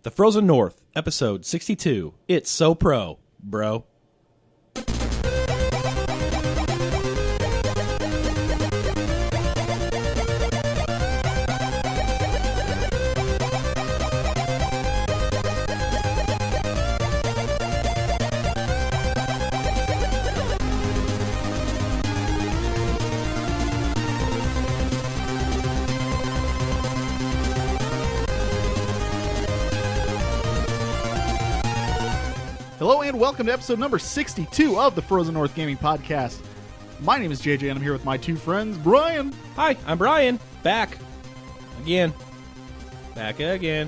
The Frozen North, episode 62. It's so pro, bro. Hello and welcome to episode number 62 of the Frozen North Gaming Podcast. My name is JJ and I'm here with my two friends, Brian. Hi, I'm Brian. Back. Again. Back again.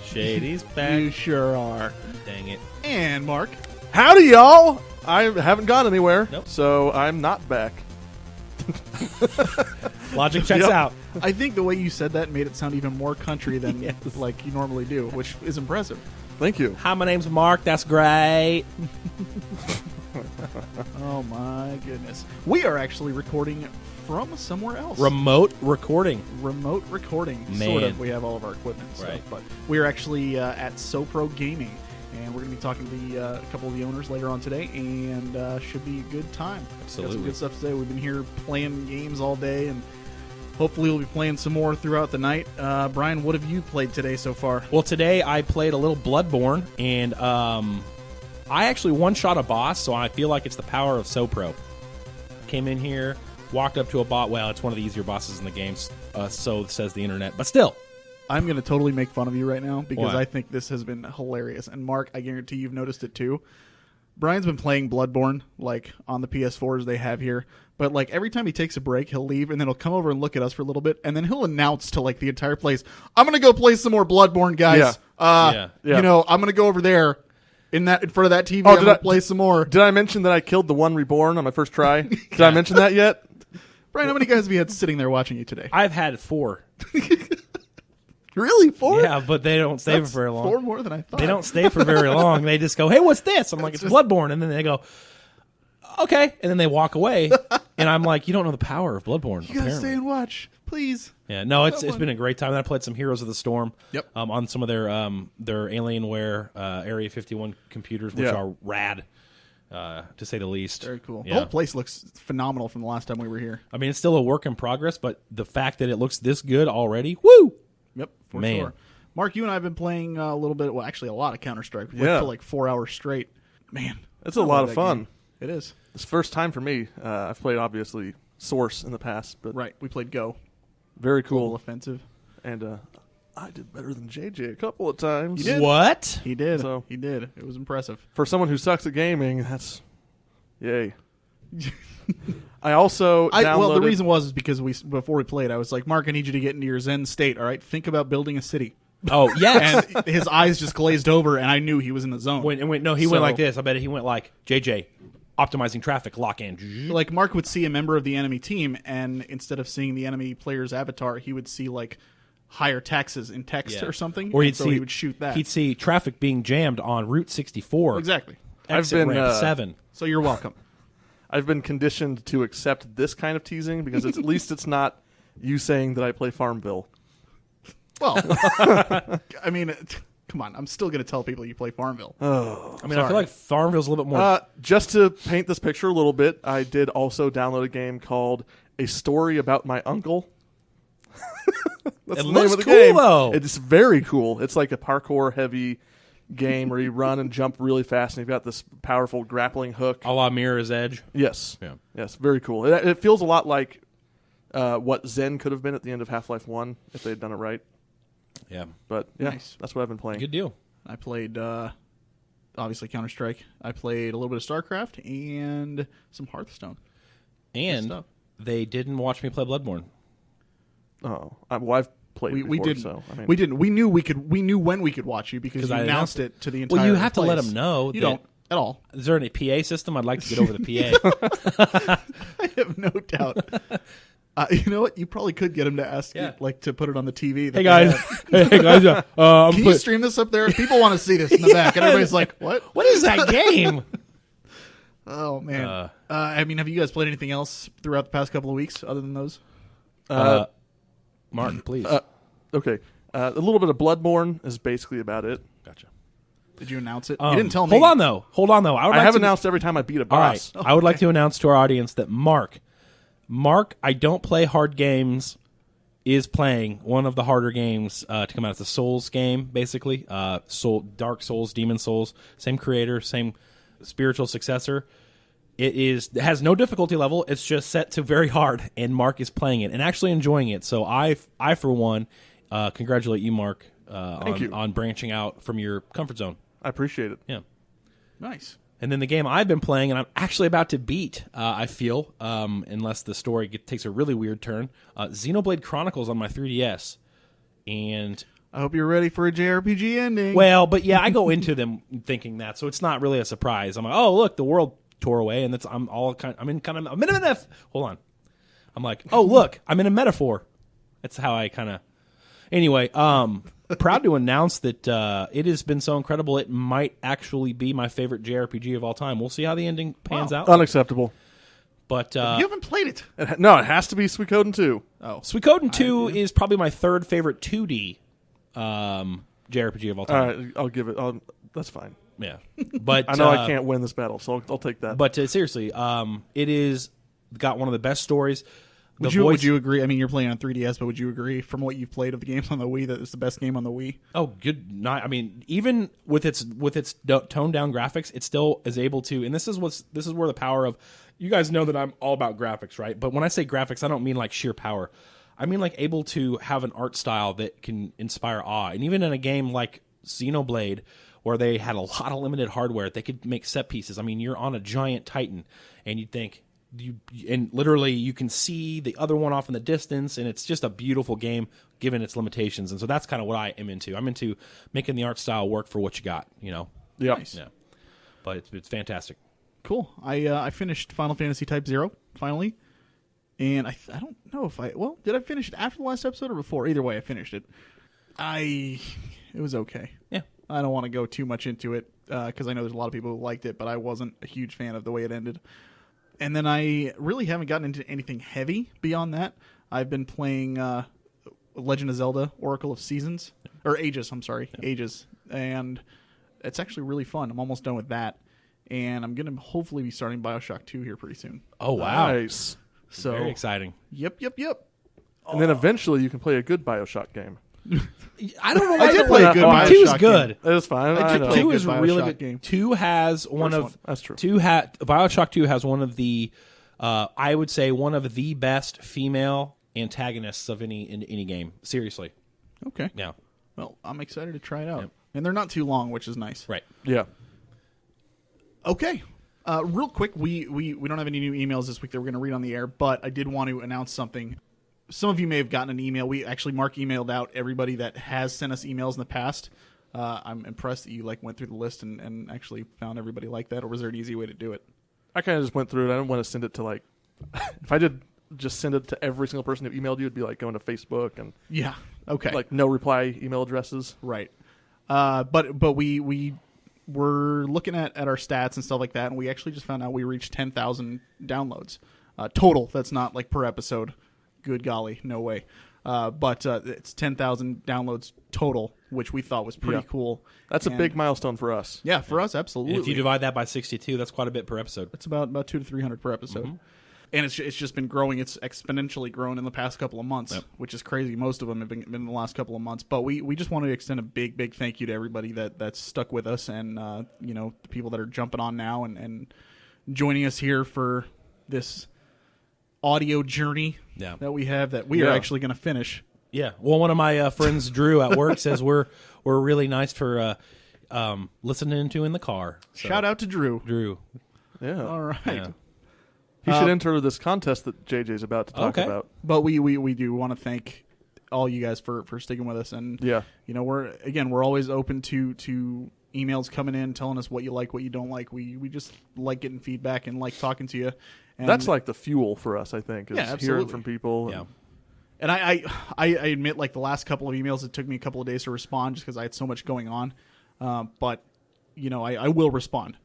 Shady's back. You sure are. Dang it. And Mark. Howdy, y'all! I haven't gone anywhere, Nope. so I'm not back. Logic checks Yep. out. I think the way you said that made it sound even more country than Yes. like you normally do, which is impressive. Thank you. Hi, my name's Mark. That's great. Oh my goodness. We are actually recording from somewhere else. Remote recording. Remote recording. Man. Sort of. We have all of our equipment and stuff, Right. but we are actually at SoPro Gaming, and we're going to be talking to a couple of the owners later on today, and should be a good time. Absolutely. Got some good stuff today. We've been here playing games all day, and hopefully we'll be playing some more throughout the night. Brian, what have you played today so far? Well, today I played a little Bloodborne, and I actually one-shot a boss, so I feel like it's the power of SoPro. Came in here, walked up to a bot. Well, it's one of the easier bosses in the game, so says the internet. But still. I'm going to totally make fun of you right now because Why? I think this has been hilarious. And Mark, I guarantee you've noticed it too. Brian's been playing Bloodborne, like, on the PS4s they have here. But, like, every time he takes a break, he'll leave, and then he'll come over and look at us for a little bit, and then he'll announce to, like, the entire place, I'm going to go play some more Bloodborne, guys. Yeah. You know, I'm going to go over there in front of that TV. Oh, I'm did going to I- play some more. Did I mention that I killed the one reborn on my first try? Did I mention that yet? Brian, how many guys have you had sitting there watching you today? I've had 4. Really? 4? Yeah, but they don't stay That's for very long. 4 more than I thought. They don't stay for very long. They just go, hey, what's this? I'm like, it's Bloodborne. And then they go, okay. And then they walk away. And I'm like, you don't know the power of Bloodborne. You got to apparently. stay and watch, please. Yeah, no, it's Come on. been a great time. Then I played some Heroes of the Storm. Yep. On some of their Alienware Area 51 computers, which Yeah. are rad, to say the least. Very cool. Yeah. The whole place looks phenomenal from the last time we were here. I mean, it's still a work in progress, but the fact that it looks this good already, woo! Yep, for Man. sure. Mark, you and I have been playing a little bit, well, actually a lot of Counter-Strike. We Yeah. for like 4 hours straight. Man. It's I a lot love of that fun. game. It is. It's the first time for me. I've played, obviously, Source in the past, but Right. We played Go. very Global cool. Offensive. And I did better than JJ a couple of times. You did? What? He did. So- He did. It was impressive. For someone who sucks at gaming, that's... Yay. I also downloaded... Well, the reason was because before we played, I was like, Mark, I need you to get into your Zen state, all right? Think about building a city. Oh, yes. And his eyes just glazed over, and I knew he was in the zone. He went So- like this. I bet he went like, JJ, optimizing traffic, lock in. Like, Mark would see a member of the enemy team, and instead of seeing the enemy player's avatar, he would see, like, higher taxes in text Yeah. or something. Or and he'd so see, he would shoot that. He'd see traffic being jammed on Route 64. Exactly. Exit I've been, ramp 7. So you're welcome. I've been conditioned to accept this kind of teasing because at least it's not you saying that I play Farmville. Well, I mean, come on. I'm still going to tell people you play Farmville. Oh, I mean, I feel like Farmville's a little bit more. just to paint this picture a little bit, I did also download a game called A Story About My Uncle. That's It the looks name of the cool, game. though. It's very cool. It's like a parkour-heavy game where you run and jump really fast, and you've got this powerful grappling hook. a la Mirror's Edge. Yes. Yeah. Yes, very cool. It feels a lot like what Zen could have been at the end of Half-Life 1 if they had done it right. Yeah. But, yeah, Nice. that's what I've been playing. Good deal. I played, obviously, Counter-Strike. I played a little bit of StarCraft and some Hearthstone. And stuff. they didn't watch me play Bloodborne. Oh, well, I've played We before, didn't. so, I mean, We didn't. We knew when we could watch you because you I announced announced it to the entire. Well, you have to let place. them know. You that- don't at all. Is there any PA system? I'd like to get over the PA. I have no doubt. You know what? You probably could get him to ask, Yeah. like, to put it on the TV. that Hey they guys, have. hey guys, I'm Can you stream this up there? People want to see this in the back, and everybody's like, "What? what is that game? Oh man!" I mean, have you guys played anything else throughout the past couple of weeks other than those? Martin, please. Okay. A little bit of Bloodborne is basically about it. Gotcha. Did you announce it? You didn't tell me. Hold on, though. I have announced every time I beat a All right. boss. I would like to announce to our audience that Mark, I don't play hard games, is playing one of the harder games to come out. It's a Souls game, basically. Dark Souls, Demon Souls, same creator, same spiritual successor. It has no difficulty level. It's just set to very hard, and Mark is playing it and actually enjoying it. So I for one, congratulate you, Mark, on branching out from your comfort zone. I appreciate it. Yeah. Nice. And then the game I've been playing, and I'm actually about to beat, I feel, unless the story takes a really weird turn, Xenoblade Chronicles on my 3DS. And I hope you're ready for a JRPG ending. well, but yeah, I go into them thinking that, so it's not really a surprise. I'm like, oh, look, the world tore away, and I'm in a hold on. I'm like, oh, look, I'm in a metaphor. That's how I kind of. Anyway, proud to announce that it has been so incredible. It might actually be my favorite JRPG of all time. We'll see how the ending pans out. Unacceptable. But you haven't played it. No, it has to be Suikoden 2. Oh, Suikoden 2 is probably my third favorite 2D JRPG of all time. All right, I'll give it. That's fine. Yeah, but I know I can't win this battle, so I'll take that. But seriously, it is got one of the best stories. Would you agree? I mean, you're playing on 3DS, but would you agree from what you've played of the games on the Wii that it's the best game on the Wii? Oh, good. Not. I mean, even with its toned down graphics, it still is able to. And this is where the power of. You guys know that I'm all about graphics, right? But when I say graphics, I don't mean like sheer power. I mean like able to have an art style that can inspire awe. And even in a game like Xenoblade, where they had a lot of limited hardware, they could make set pieces. I mean, you're on a giant Titan, and you'd think. And literally you can see the other one off in the distance, and it's just a beautiful game given its limitations. And so that's kind of what I am into. I'm into making the art style work for what you got, you know. Yeah. Nice. Yeah. But it's fantastic. Cool. I finished Final Fantasy Type 0 finally, and I don't know if did I finish it after the last episode or before? Either way, I finished it. It was okay. Yeah. I don't want to go too much into it because I know there's a lot of people who liked it, but I wasn't a huge fan of the way it ended. And then I really haven't gotten into anything heavy beyond that. I've been playing Legend of Zelda: Oracle of Seasons or Ages. I'm sorry, Ages, and it's actually really fun. I'm almost done with that, and I'm gonna hopefully be starting BioShock 2 here pretty soon. Oh wow! Nice. So very exciting. Yep. And then eventually you can play a good BioShock game. I don't know why I did play a good BioShock 2 is game. good. It's fine. I know. play a 2 good is really BioShock good. game. 2 has one First of one. That's true. BioShock 2 has one of the I would say one of the best female antagonists of any game. Seriously. Okay. Yeah. Well, I'm excited to try it out, Yep. and they're not too long, which is nice. Right. Yeah. Okay. Real quick, we don't have any new emails this week that we're going to read on the air, but I did want to announce something. Some of you may have gotten an email. Mark emailed out everybody that has sent us emails in the past. I'm impressed that you went through the list and actually found everybody like that, or was there an easy way to do it? I kind of just went through it. I didn't want to send it to if I did just send it to every single person who emailed you, it'd be like going to Facebook and Yeah. Okay. no reply email addresses. Right. But we were looking at our stats and stuff like that, and we actually just found out we reached 10,000 downloads total. That's not per episode. Good golly, no way. But it's 10,000 downloads total, which we thought was pretty cool. That's a big milestone for us. Yeah, for us, absolutely. And if you divide that by 62, that's quite a bit per episode. It's about 200 to 300 per episode. Mm-hmm. And it's just been growing. It's exponentially grown in the past couple of months, which is crazy. Most of them have been in the last couple of months. But we just want to extend a big thank you to everybody that's stuck with us, and the people that are jumping on now and joining us here for this audio journey that we have that we are actually going to finish. Yeah. Well, one of my friends, Drew, at work says we're really nice for listening to in the car. So, Shout out to Drew. Drew. Yeah. All right. Yeah. He should enter this contest that JJ's about to talk about. But we do want to thank all you guys for sticking with us, and we're always open to emails coming in telling us what you like, what you don't like. We just like getting feedback and like talking to you. And that's the fuel for us, I think, is absolutely. hearing from people. Yeah. And I admit, the last couple of emails, it took me a couple of days to respond just because I had so much going on. But I will respond.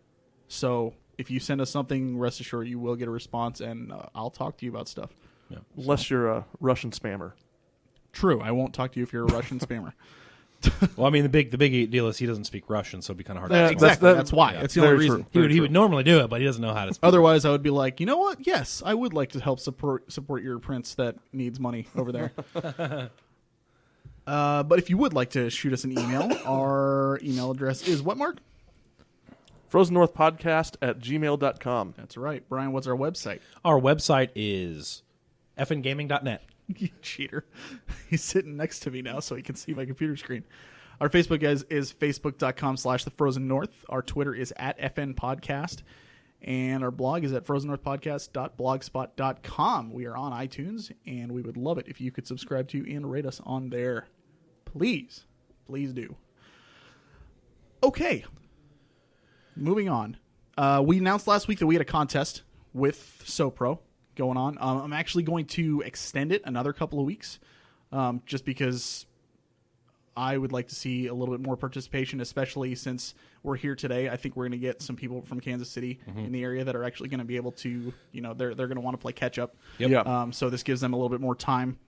So if you send us something, rest assured you will get a response, and I'll talk to you about stuff. Yeah. Unless you're a Russian spammer. True. I won't talk to you if you're a Russian spammer. Well, I mean, the big deal is he doesn't speak Russian, so it'd be kind of hard. Yeah, to Exactly. That's why. Yeah. That's the only Very reason. true. He would normally do it, but he doesn't know how to speak. Otherwise, I would be like, you know what? Yes, I would like to help support your prince that needs money over there. But if you would like to shoot us an email, our email address is what, Mark? FrozenNorthPodcast@gmail.com. That's right. Brian, what's our website? Our website is fngaming.net. You cheater. He's sitting next to me now so he can see my computer screen. Our Facebook, guys, is facebook.com/thefrozennorth. Our Twitter is @FNPodcast. And our blog is at frozennorthpodcast.blogspot.com. We are on iTunes, and we would love it if you could subscribe to and rate us on there. Please. Please do. Okay. Moving on. We announced last week that we had a contest with SoPro going on. I'm actually going to extend it another couple of weeks just because I would like to see a little bit more participation, especially since we're here today. I think we're going to get some people from Kansas City in the area that are actually going to be able to, they're going to want to play catch up. Yep. Yeah. So this gives them a little bit more time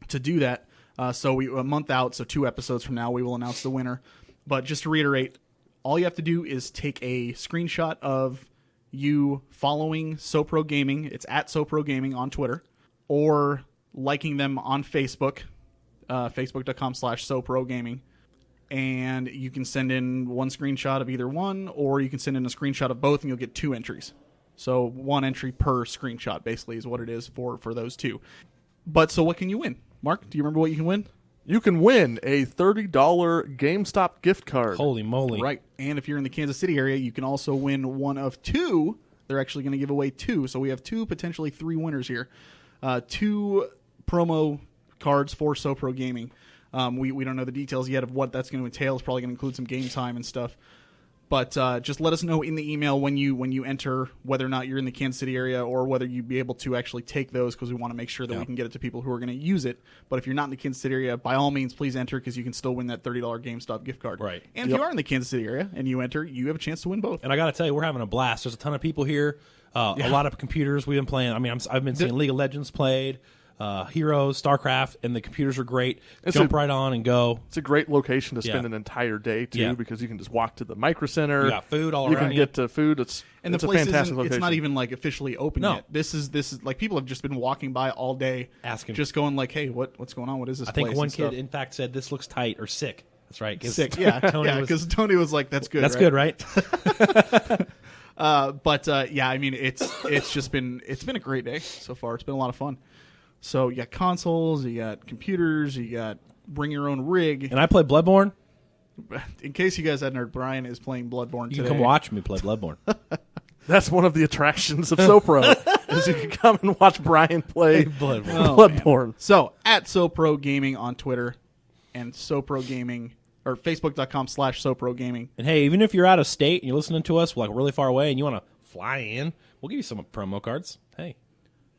to do that. So a month out, so 2 episodes from now, we will announce the winner. But just to reiterate, all you have to do is take a screenshot of you following SoPro Gaming. It's at SoPro Gaming on Twitter, or liking them on Facebook, facebook.com/SoPro Gaming. And you can send in one screenshot of either one, or you can send in a screenshot of both, and you'll get 2 entries. So 1 entry per screenshot, basically, is what it is for those 2. But so what can you win? Mark, do you remember what you can win? You can win a $30 GameStop gift card. Holy moly. Right. And if you're in the Kansas City area, you can also win one of 2. They're actually going to give away 2. So we have 2, potentially 3 winners here. 2 promo cards for SoPro Gaming. We don't know the details yet of what that's going to entail. It's probably going to include some game time and stuff. But just let us know in the email when you enter whether or not you're in the Kansas City area or whether you'd be able to actually take those, because we want to make sure that we can get it to people who are going to use it. But if you're not in the Kansas City area, by all means, please enter, because you can still win that $30 GameStop gift card. Right. And if you are in the Kansas City area and you enter, you have a chance to win both. And I got to tell you, we're having a blast. There's a ton of people here. A lot of computers we've been playing. I mean, I've been seeing League of Legends played, Heroes, StarCraft, and the computers are great. Jump right on and go. It's a great location to spend an entire day, too, because you can just walk to the Micro Center. You got food all you around can get to food. It's And a the place fantastic location. it's not even like officially open No. yet. This is like people have just been walking by all day, Asking. just going like, "Hey, what's going on? What is this?" I think place one and kid, stuff. in fact, said this looks tight or sick. That's right. 'Cause Sick, yeah, Tony was- because Tony was like, "That's good." That's right? good, right? Yeah, I mean, it's been a great day so far. It's been a lot of fun. So you got consoles, you got computers, you got bring your own rig. And I play Bloodborne. In case you guys hadn't heard, Brian is playing Bloodborne You today. can come watch me play Bloodborne. That's one of the attractions of SoPro, is you can come and watch Brian play Bloodborne. Oh, Bloodborne. So at SoPro Gaming on Twitter and SoPro Gaming or Facebook.com/SoPro Gaming. And hey, even if you're out of state and you're listening to us like really far away and you want to fly in, we'll give you some promo cards. Hey,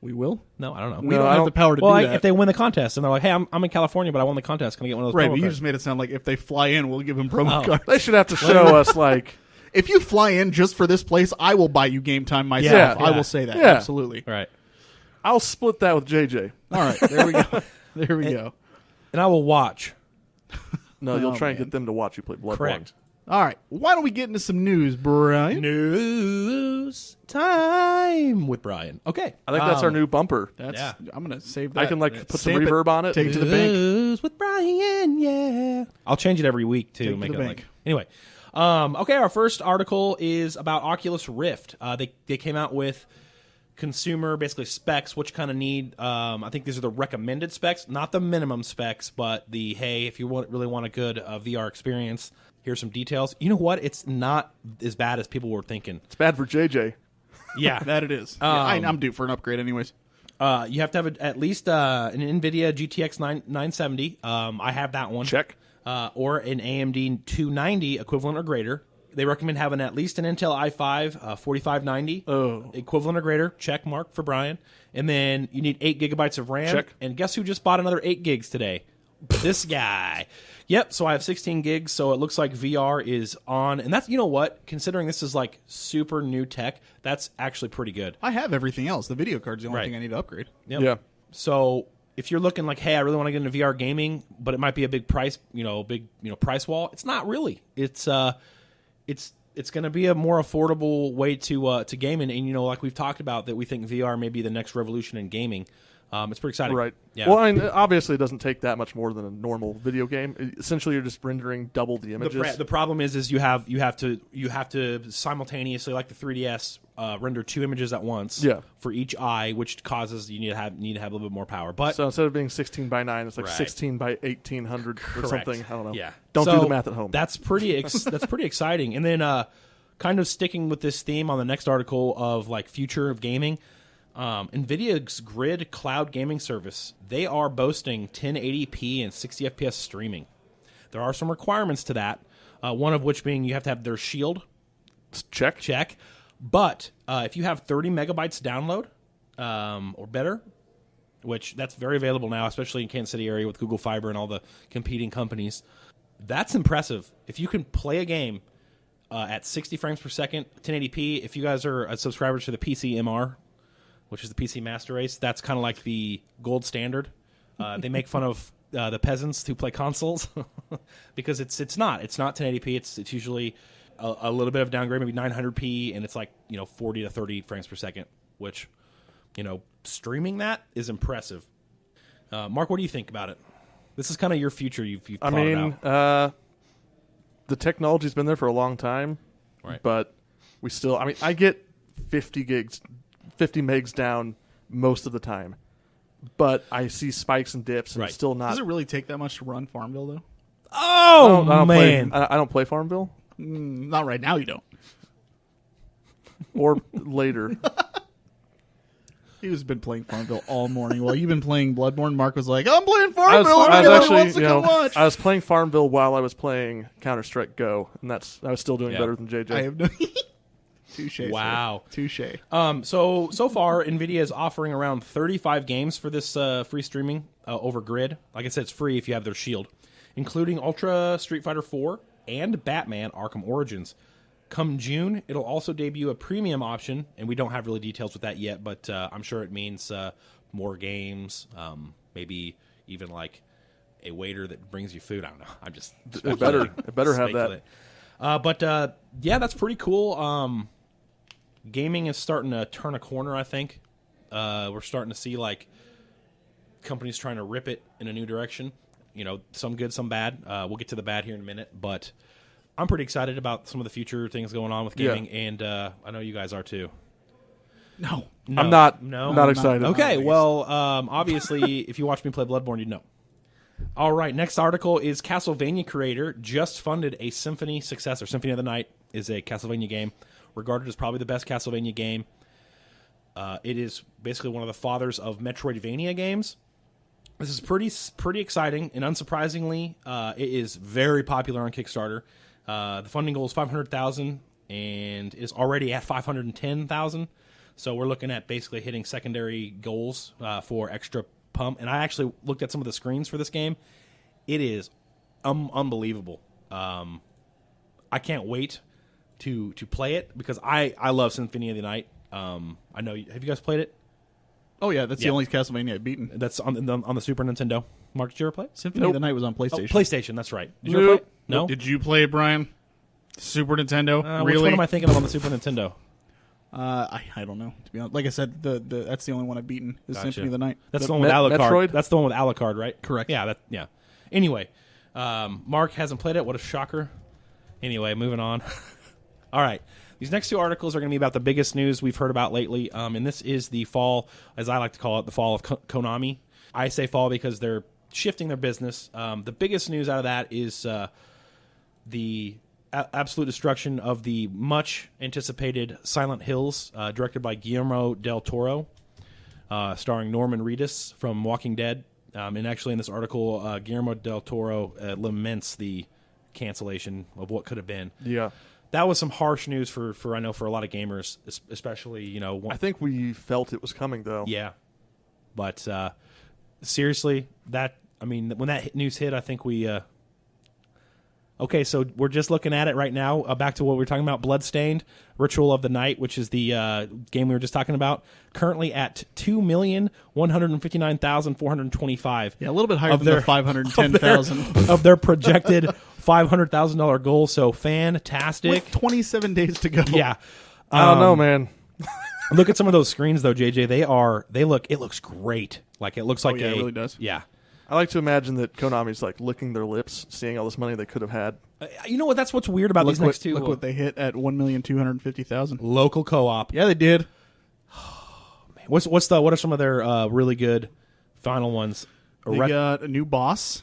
We will. no, I don't know. We don't have the power to well, do like, that. if they win the contest and they're like, "Hey, I'm in California, but I won the contest. Can I get one of those Right, promo but you cards?" just made it sound like if they fly in, we'll give them promo Oh. cards. They should have to show us, like, If you fly in just for this place, I will buy you game time myself. Yeah, I yeah. will say that. Yeah. Absolutely. Right. I'll split that with JJ. All right, there we go. There we go. And I will watch. No, you'll Oh, try and man. get them to watch you play Bloodborne. Correct. All right, why don't we get into some news, Brian? News time with Brian. Okay. I think that's our new bumper. That's. Yeah. I'm gonna save that. I can, like, put some Stamp reverb on it. Take it to the bank. News with Brian, yeah. I'll change it every week too. Take it Make to it the like bank. anyway. Okay, our first article is about Oculus Rift. They came out with consumer basically specs, what you kind of need. I think these are the recommended specs, not the minimum specs, but the hey, if you really want a good VR experience, here's some details. You know what? It's not as bad as people were thinking. It's bad for JJ. Yeah. That it is. Yeah, I'm due for an upgrade, anyways. You have to have at least an NVIDIA GTX 970. I have that one. Check. Or an AMD 290 equivalent or greater. They recommend having at least an Intel i5 4590 equivalent or greater. Check mark for Brian. And then you need 8 gigabytes of RAM. Check. And guess who just bought another 8 gigs today? This guy. Yep, so I have 16 gigs, so it looks like VR is on. And that's, you know what? Considering this is like super new tech, that's actually pretty good. I have everything else. The video card's the only Right. thing I need to upgrade. Yep. Yeah. So if you're looking like, hey, I really want to get into VR gaming, but it might be a big price, price wall. It's not really. It's going to be a more affordable way to game, and like we've talked about, that we think VR may be the next revolution in gaming. It's pretty exciting, Right? Yeah. Well, I mean, obviously, it doesn't take that much more than a normal video game. Essentially, you're just rendering double the images. The problem is you have to simultaneously, like the 3DS, render 2 images at once. Yeah. For each eye, which causes you need to have a little bit more power. But So instead of being 16 by 9, it's like Right. 16 by 1800 or Correct. something. I don't know. Yeah. Don't So do the math at home. That's pretty exciting. And then kind of sticking with this theme on the next article of like future of gaming, NVIDIA's Grid cloud gaming service, they are boasting 1080p and 60 FPS streaming. There are some requirements to that, one of which being you have to have their Shield Check. But if you have 30 megabytes download or better, which that's very available now, especially in Kansas City area with Google Fiber and all the competing companies, that's impressive. If you can play a game at 60 frames per second, 1080p, if you guys are subscribers to the PCMR, which is the PC Master Race, that's kind of like the gold standard. They make fun of the peasants who play consoles because it's not 1080p. It's usually a little bit of downgrade, maybe 900p, and it's like 40 to 30 frames per second, which streaming that is impressive. Mark, what do you think about it? This is kind of your future. You've I thought mean, about. the technology's been there for a long time, Right. but we still. I mean, I get 50 megs down most of the time, but I see spikes and dips, and Right. it's still not. Does it really take that much to run Farmville though? Oh I don't man! I don't play Farmville Not right now. You don't. or later. He's been playing Farmville all morning while you've been playing Bloodborne. Mark was like, "I'm playing I Farmville. was Everybody actually, wants to come watch." I was playing Farmville while I was playing Counter-Strike Go, and I was still doing Yeah. better than JJ. I have no. Touche. Wow. Touche. So far, NVIDIA is offering around 35 games for this free streaming over Grid. Like I said, it's free if you have their Shield, including Ultra Street Fighter 4 and Batman Arkham Origins. Come June, it'll also debut a premium option, and we don't have really details with that yet, but I'm sure it means more games, maybe even like a waiter that brings you food. I don't know. I'm just It better have that. But yeah, that's pretty cool. Gaming is starting to turn a corner, I think. We're starting to see like companies trying to rip it in a new direction. Some good, some bad. We'll get to the bad here in a minute, but I'm pretty excited about some of the future things going on with gaming, and I know you guys are too. No. I'm not not. excited. Okay, well, obviously, if you watch me play Bloodborne, you'd know. All right, next article is Castlevania creator just funded a Symphony successor. Symphony of the Night is a Castlevania game, regarded as probably the best Castlevania game. It is basically one of the fathers of Metroidvania games. This is pretty exciting, and unsurprisingly, it is very popular on Kickstarter. The funding goal is $500,000 and is already at $510,000. So we're looking at basically hitting secondary goals for extra pump. And I actually looked at some of the screens for this game. It is unbelievable. I can't wait to play it because I love Symphony of the Night. I know. Have you guys played it? Oh yeah, that's the only Castlevania I've beaten. That's on the Super Nintendo. Mark, did you ever play it? Symphony of the Night was on PlayStation. PlayStation, that's right. Did you ever play it? No? Did you play it, Brian? Super Nintendo? Which Really? one am I thinking of on the Super Nintendo? I don't know. To be honest, like I said, that's the only one I've beaten. Is Gotcha. Symphony of the Night. That's The- the one with Alucard. Metroid? That's the one with Alucard, right? Correct. Yeah. Anyway, Mark hasn't played it. What a shocker. Anyway, moving on. All right. These next two articles are going to be about the biggest news we've heard about lately, and this is the fall, as I like to call it, the fall of Konami. I say fall because they're shifting their business. The biggest news out of that is the absolute destruction of the much-anticipated Silent Hills, directed by Guillermo del Toro, starring Norman Reedus from Walking Dead. And actually in this article, Guillermo del Toro laments the cancellation of what could have been. Yeah. That was some harsh news for I know for a lot of gamers, especially I think we felt it was coming though. yeah. But seriously, when that news hit, I think we Okay, so we're just looking at it right now. Back to what we were talking about, Bloodstained, Ritual of the Night, which is the game we were just talking about. Currently at 2,159,425. Yeah, a little bit higher than the 510,000 of their projected $500,000 goal. So fantastic. with 27 days to go. Yeah. I don't know, man. Look at some of those screens though, JJ. It looks great. Like it looks like yeah, it really does. Yeah. I like to imagine that Konami's like licking their lips, seeing all this money they could have had. You know what? That's what's weird about these next two. Look what they hit at 1,250,000. Local co-op. Yeah, they did. What are some of their really good final ones? They got a new boss.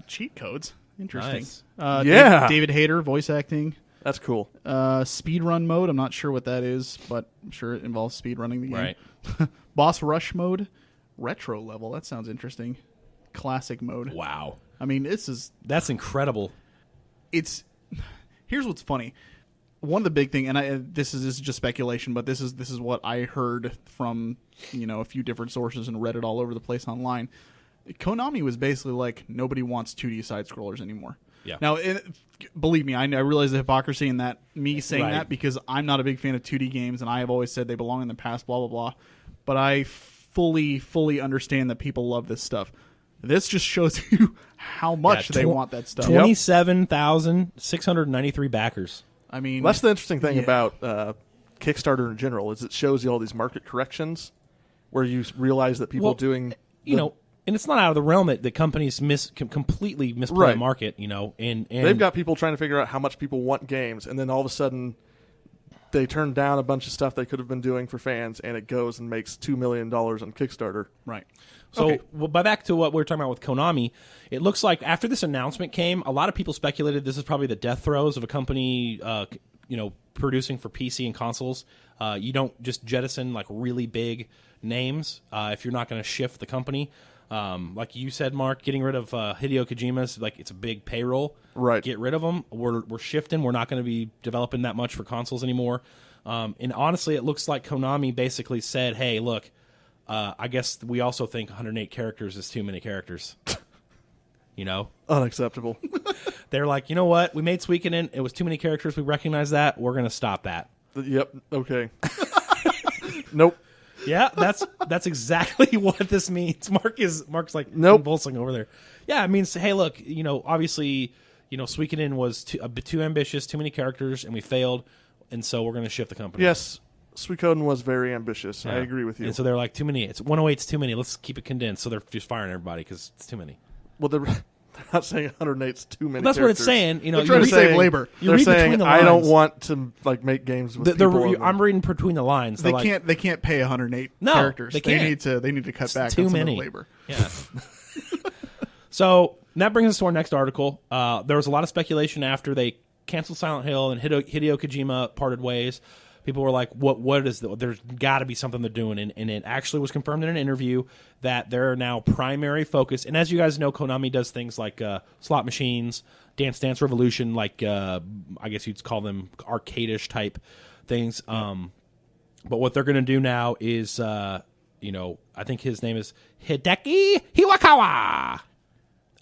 Cheat codes. Interesting. Nice. Yeah. David Hayter, voice acting. That's cool. Speedrun mode. I'm not sure what that is, but I'm sure it involves speedrunning the game. Right. Boss rush mode. Retro level. That sounds interesting. Classic mode. Wow. I mean, That's incredible. Here's what's funny. One of the big thing, and this is just speculation, but this is what I heard from a few different sources and read it all over the place online. Konami was basically like, nobody wants 2D side scrollers anymore. Yeah. Now, believe me, I realize the hypocrisy in that, me saying Right. that, because I'm not a big fan of 2D games, and I have always said they belong in the past, blah, blah, blah. But I fully understand that people love this stuff. This just shows you how much they want that stuff. 27,693 backers. I mean, That's the interesting thing yeah. about Kickstarter in general is it shows you all these market corrections where you realize that people doing and it's not out of the realm that companies completely misplay Right. the market, and they've got people trying to figure out how much people want games, and then all of a sudden they turn down a bunch of stuff they could have been doing for fans, and it goes and makes $2 million on Kickstarter. right. So, Okay. back to what we were talking about with Konami, it looks like after this announcement came, a lot of people speculated this is probably the death throes of a company, producing for PC and consoles. You don't just jettison like really big names if you're not going to shift the company. Like you said, Mark, getting rid of Hideo Kojima's like it's a big payroll. Right. Get rid of them. We're shifting. We're not going to be developing that much for consoles anymore. And honestly, it looks like Konami basically said, "Hey, look." I guess we also think 108 characters is too many characters. Unacceptable. They're like, you know what? We made Suikoden. It was too many characters. We recognize that. We're going to stop that. Yep. Okay. Nope. Yeah, that's exactly what this means. Mark's like Nope. convulsing over there. Yeah, it means, hey, look, obviously, Suikoden was a bit too ambitious, too many characters, and we failed, and so we're going to shift the company. Yes, Suikoden was very ambitious. Yeah. I agree with you. And so they're like, too many. It's 108's too many. Let's keep it condensed. So they're just firing everybody because it's too many. Well, they're not saying 108's too many. Well, that's what it's characters. saying. They're trying to save labor. You They're read between saying the I don't lines. want to make games with people. on them. I'm reading between the lines. They They're like, can't pay 108 No, characters. they can't. They need to cut back too on some many of the labor. Yeah. So that brings us to our next article. There was a lot of speculation after they canceled Silent Hill and Hideo Kojima parted ways. People were like, "What is there's got to be something they're doing," and it actually was confirmed in an interview that their now primary focus. And as you guys know, Konami does things like slot machines, Dance Dance Revolution, like I guess you'd call them arcade-ish type things. But what they're going to do now is, I think his name is Hideki Hayakawa.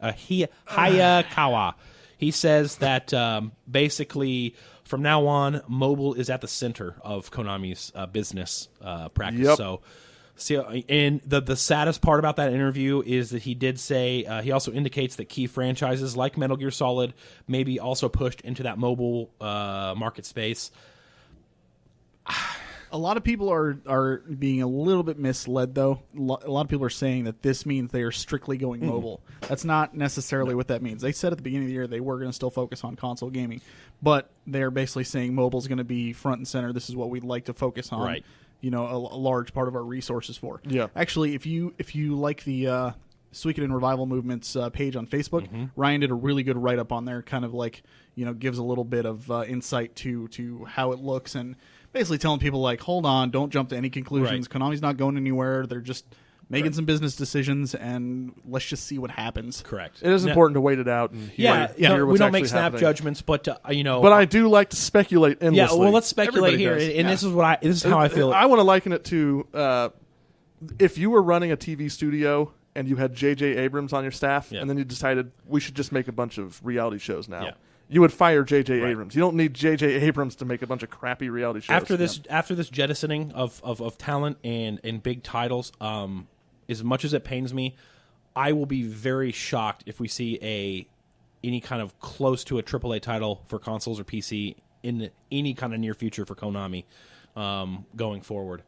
Hayakawa. He says that basically from now on, mobile is at the center of Konami's business practice. Yep. So, and the saddest part about that interview is that he did say he also indicates that key franchises like Metal Gear Solid may be also pushed into that mobile market space. A lot of people are being a little bit misled, though. A lot of people are saying that this means they are strictly going mobile. That's not necessarily what that means. They said at the beginning of the year they were going to still focus on console gaming, but they're basically saying mobile is going to be front and center. This is what we'd like to focus on. Right. A large part of our resources for. Yeah. Actually, if you like the Suikoden Revival Movement's page on Facebook, Ryan did a really good write up on there, kind of like gives a little bit of insight to how it looks and basically telling people like, hold on, don't jump to any conclusions. Right. Konami's not going anywhere. They're just making some business decisions, and let's just see what happens. Correct. It is Now- important to wait it out and hear, Yeah. hear We what's don't make actually snap happening. judgments, but But I do like to speculate endlessly. yeah. Well, let's speculate Everybody here, does. and Yeah. this is how I feel. I want to liken it to if you were running a TV studio and you had J.J. Abrams on your staff, Yeah. and then you decided we should just make a bunch of reality shows now. Yeah. You would fire J.J. Abrams. You don't need J.J. Abrams to make a bunch of crappy reality shows. After this jettisoning of talent and big titles, as much as it pains me, I will be very shocked if we see any kind of close to a AAA title for consoles or PC in any kind of near future for Konami going forward.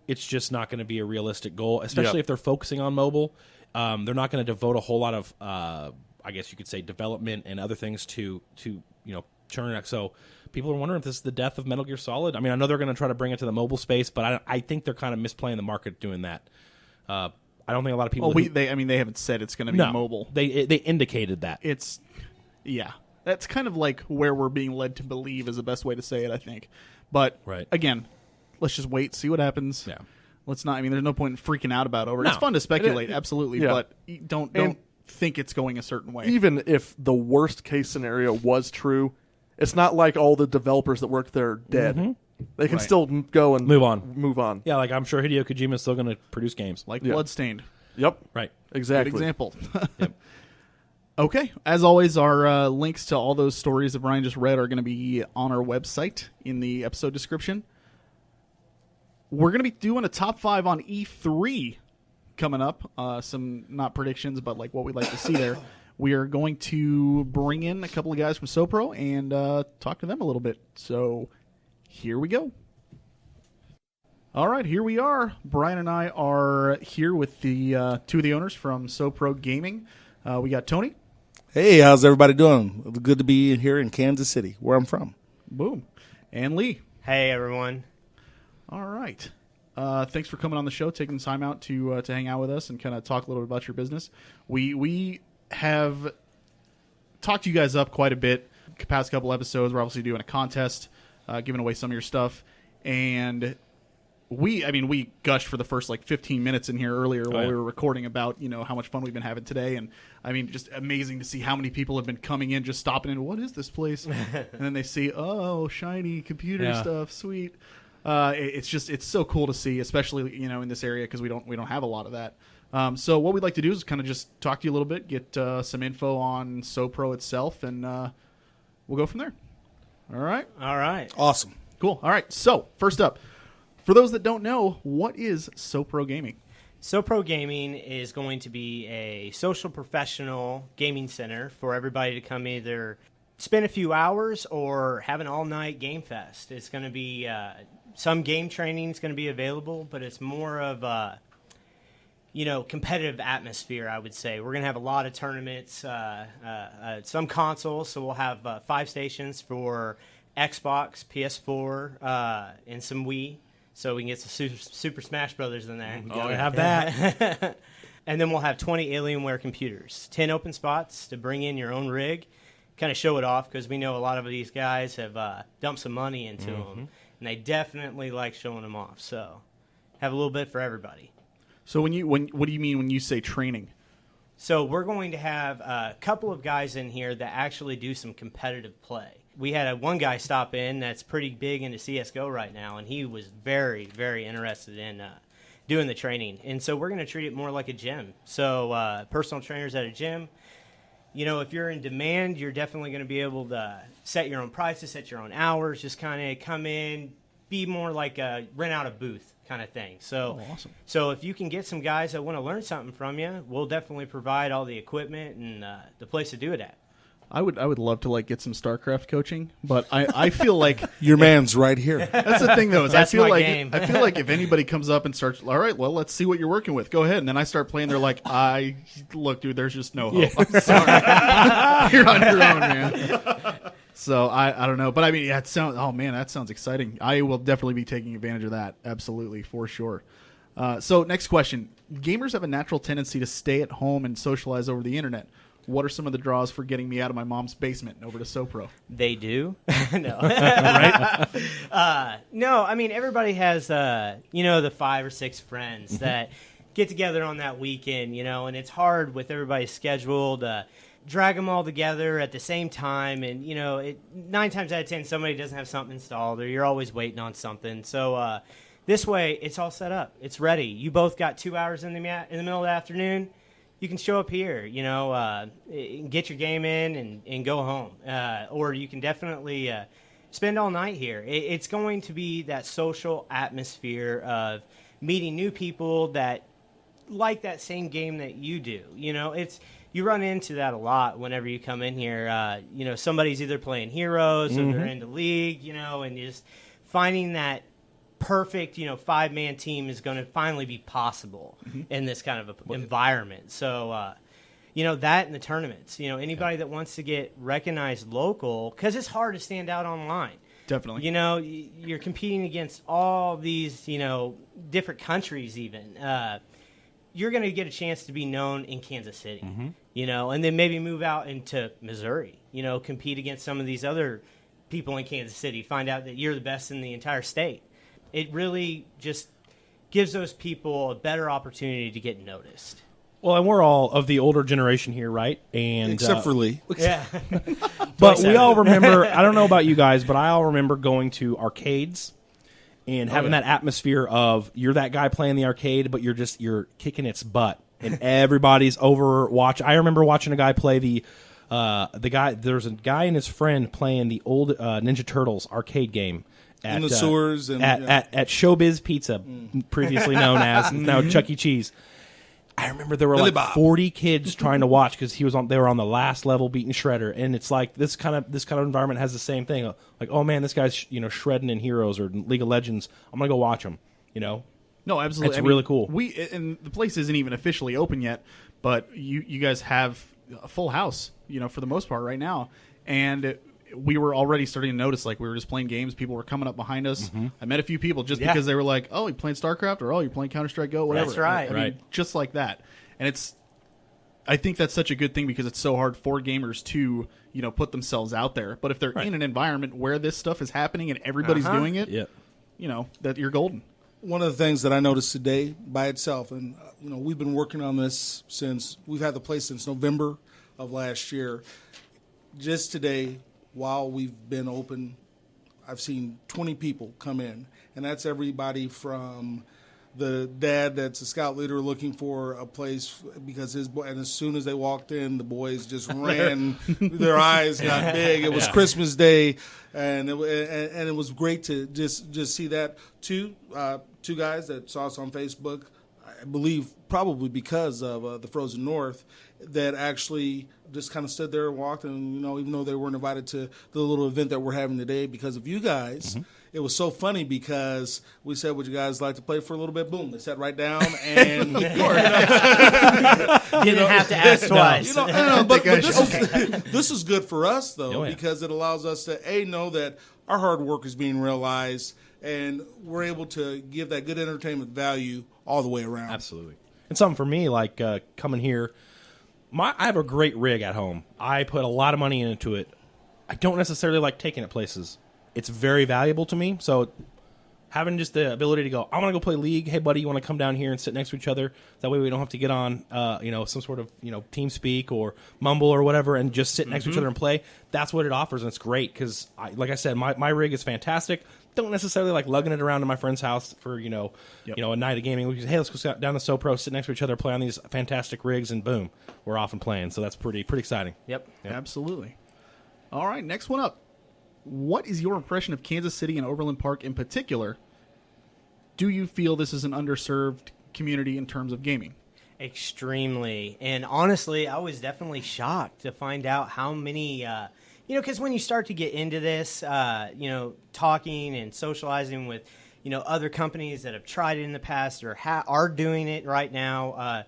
It's just not going to be a realistic goal, especially if they're focusing on mobile. They're not going to devote a whole lot of, I guess you could say, development and other things to churn it. So people are wondering if this is the death of Metal Gear Solid. I mean, I know they're going to try to bring it to the mobile space, but I think they're kind of misplaying the market doing that. I don't think a lot of people. Well, they haven't said it's going to be mobile. They indicated that. That's kind of like where we're being led to believe is the best way to say it, I think. But again, let's just wait, see what happens. Yeah. Let's not. I mean, there's no point in freaking out about it. It's fun to speculate, absolutely, but don't think it's going a certain way. Even if the worst case scenario was true, it's not like all the developers that work there are dead. Mm-hmm. They can still go and move on. Yeah, like I'm sure Hideo Kojima is still going to produce games. Like Bloodstained. Yep. Right. Exactly. Good example. Yep. Okay. As always, our links to all those stories that Brian just read are going to be on our website in the episode description. We're going to be doing a top 5 on E3 coming up. Some, not predictions, but like what we'd like to see there. We are going to bring in a couple of guys from SoPro and talk to them a little bit. So here we go. All right, here we are. Brian and I are here with the two of the owners from SoPro Gaming. We got Tony. Hey, how's everybody doing? Good to be here in Kansas City, where I'm from. Boom. And Lee. Hey, everyone. All right. Thanks for coming on the show, taking the time out to hang out with us and kind of talk a little bit about your business. We have talked you guys up quite a bit. The past couple episodes, we're obviously doing a contest, giving away some of your stuff, and we gushed for the first like 15 minutes in here earlier while we were recording about how much fun we've been having today, and I mean just amazing to see how many people have been coming in, just stopping in. What is this place? And then they see, oh, shiny computer stuff, sweet. It's so cool to see, especially in this area because we don't have a lot of that. So what we'd like to do is kind of just talk to you a little bit, get some info on SoPro itself, and we'll go from there. All right. Awesome. Cool. All right. So first up, for those that don't know, what is SoPro Gaming? SoPro Gaming is going to be a social professional gaming center for everybody to come either spend a few hours or have an all-night game fest. It's going to be some game training is going to be available, but it's more of a competitive atmosphere, I would say. We're going to have a lot of tournaments, some consoles, so we'll have 5 stations for Xbox, PS4, and some Wii. So we can get some Super Smash Brothers in there. Gotta have that. And then we'll have 20 Alienware computers, 10 open spots to bring in your own rig, kind of show it off because we know a lot of these guys have dumped some money into them, and they definitely like showing them off. So have a little bit for everybody. So what do you mean when you say training? So we're going to have a couple of guys in here that actually do some competitive play. We had one guy stop in that's pretty big into CSGO right now, and he was very, very interested in doing the training. And so we're going to treat it more like a gym. So personal trainers at a gym, if you're in demand, you're definitely going to be able to set your own prices, set your own hours, just kind of come in, be more like a rent out a booth kind of thing. So, awesome. So if you can get some guys that want to learn something from you, we'll definitely provide all the equipment and the place to do it at. I would love to get some StarCraft coaching, but I feel like your man's right here. That's the thing though. Is That's I feel my like game. I feel like if anybody comes up and starts, all right, well, let's see what you're working with. Go ahead, and then I start playing. They're like, look, dude, there's just no hope. I'm sorry, you're on your own, man. So I don't know, but I mean, that sounds exciting. I will definitely be taking advantage of that. Absolutely, for sure. So next question: gamers have a natural tendency to stay at home and socialize over the internet. What are some of the draws for getting me out of my mom's basement and over to SoPro? They do. No. Right? No, I mean, everybody has, the 5 or 6 friends that get together on that weekend, and it's hard with everybody's schedule to drag them all together at the same time. And, 9 times out of 10, somebody doesn't have something installed or you're always waiting on something. So this way, it's all set up. It's ready. You both got 2 hours in the middle of the afternoon. you can show up here, get your game in and go home. Or you can definitely spend all night here. It's going to be that social atmosphere of meeting new people that like that same game that you do. You run into that a lot whenever you come in here. Somebody's either playing Heroes or they're into League, and just finding that perfect, 5-man team is going to finally be possible in this kind of environment. So, that and the tournaments, anybody that wants to get recognized local, because it's hard to stand out online. Definitely. You're competing against all these, different countries even. You're going to get a chance to be known in Kansas City, and then maybe move out into Missouri, compete against some of these other people in Kansas City, find out that you're the best in the entire state. It really just gives those people a better opportunity to get noticed. Well, and we're all of the older generation here, right? And Except for Lee. Yeah. But we all remember, I don't know about you guys, but I all remember going to arcades and having that atmosphere of you're that guy playing the arcade, but you're kicking its butt. And everybody's over watch. I remember watching a guy play the guy. There's a guy and his friend playing the old Ninja Turtles arcade game. In the sewers. And, at Showbiz Pizza, previously known as now Chuck E. Cheese. I remember there were Billy like Bob. 40 kids trying to watch because they were on the last level beating Shredder, and it's like this kind of environment has the same thing. Like, oh man, this guy's shredding in Heroes or League of Legends. I'm gonna go watch him. No, absolutely. It's really cool. And the place isn't even officially open yet, but you guys have a full house, for the most part right now, and we were already starting to notice, like, we were just playing games. People were coming up behind us. I met a few people just because they were like, oh, you're playing StarCraft, or oh, you're playing Counter-Strike Go, whatever. That's right. I mean, just like that. And I think that's such a good thing because it's so hard for gamers to, put themselves out there. But if they're in an environment where this stuff is happening and everybody's doing it, that you're golden. One of the things that I noticed today by itself, and we've been working on this we've had the place since November of last year. Just today, while we've been open, I've seen 20 people come in, and that's everybody from the dad that's a scout leader looking for a place because his boy, and as soon as they walked in, the boys just ran, their eyes got big. It was Christmas Day, and it was great to just see that. Two guys that saw us on Facebook, I believe probably because of the Frozen North, that actually just kind of stood there and walked, and even though they weren't invited to the little event that we're having today because of you guys, it was so funny because we said, would you guys like to play for a little bit? Boom, they sat right down, and Didn't have to ask twice. But this is good for us though, because it allows us to know that our hard work is being realized, and we're able to give that good entertainment value all the way around. Absolutely. And something for me, like coming here, I have a great rig at home. I put a lot of money into it. I don't necessarily like taking it places. It's very valuable to me. So having just the ability to go, I want to go play League. Hey, buddy, you want to come down here and sit next to each other? That way we don't have to get on, some sort of, TeamSpeak or Mumble or whatever and just sit next to each other and play. That's what it offers, and it's great because, like I said, my rig is fantastic. Don't necessarily like lugging it around to my friend's house for, a night of gaming. We can say, hey, let's go down to SoPro, sit next to each other, play on these fantastic rigs, and boom, we're off and playing. So that's pretty exciting. Yep. Absolutely. All right, next one up. What is your impression of Kansas City and Overland Park in particular? Do you feel this is an underserved community in terms of gaming? Extremely. And honestly, I was definitely shocked to find out how many, because when you start to get into this, talking and socializing with, other companies that have tried it in the past or are doing it right now,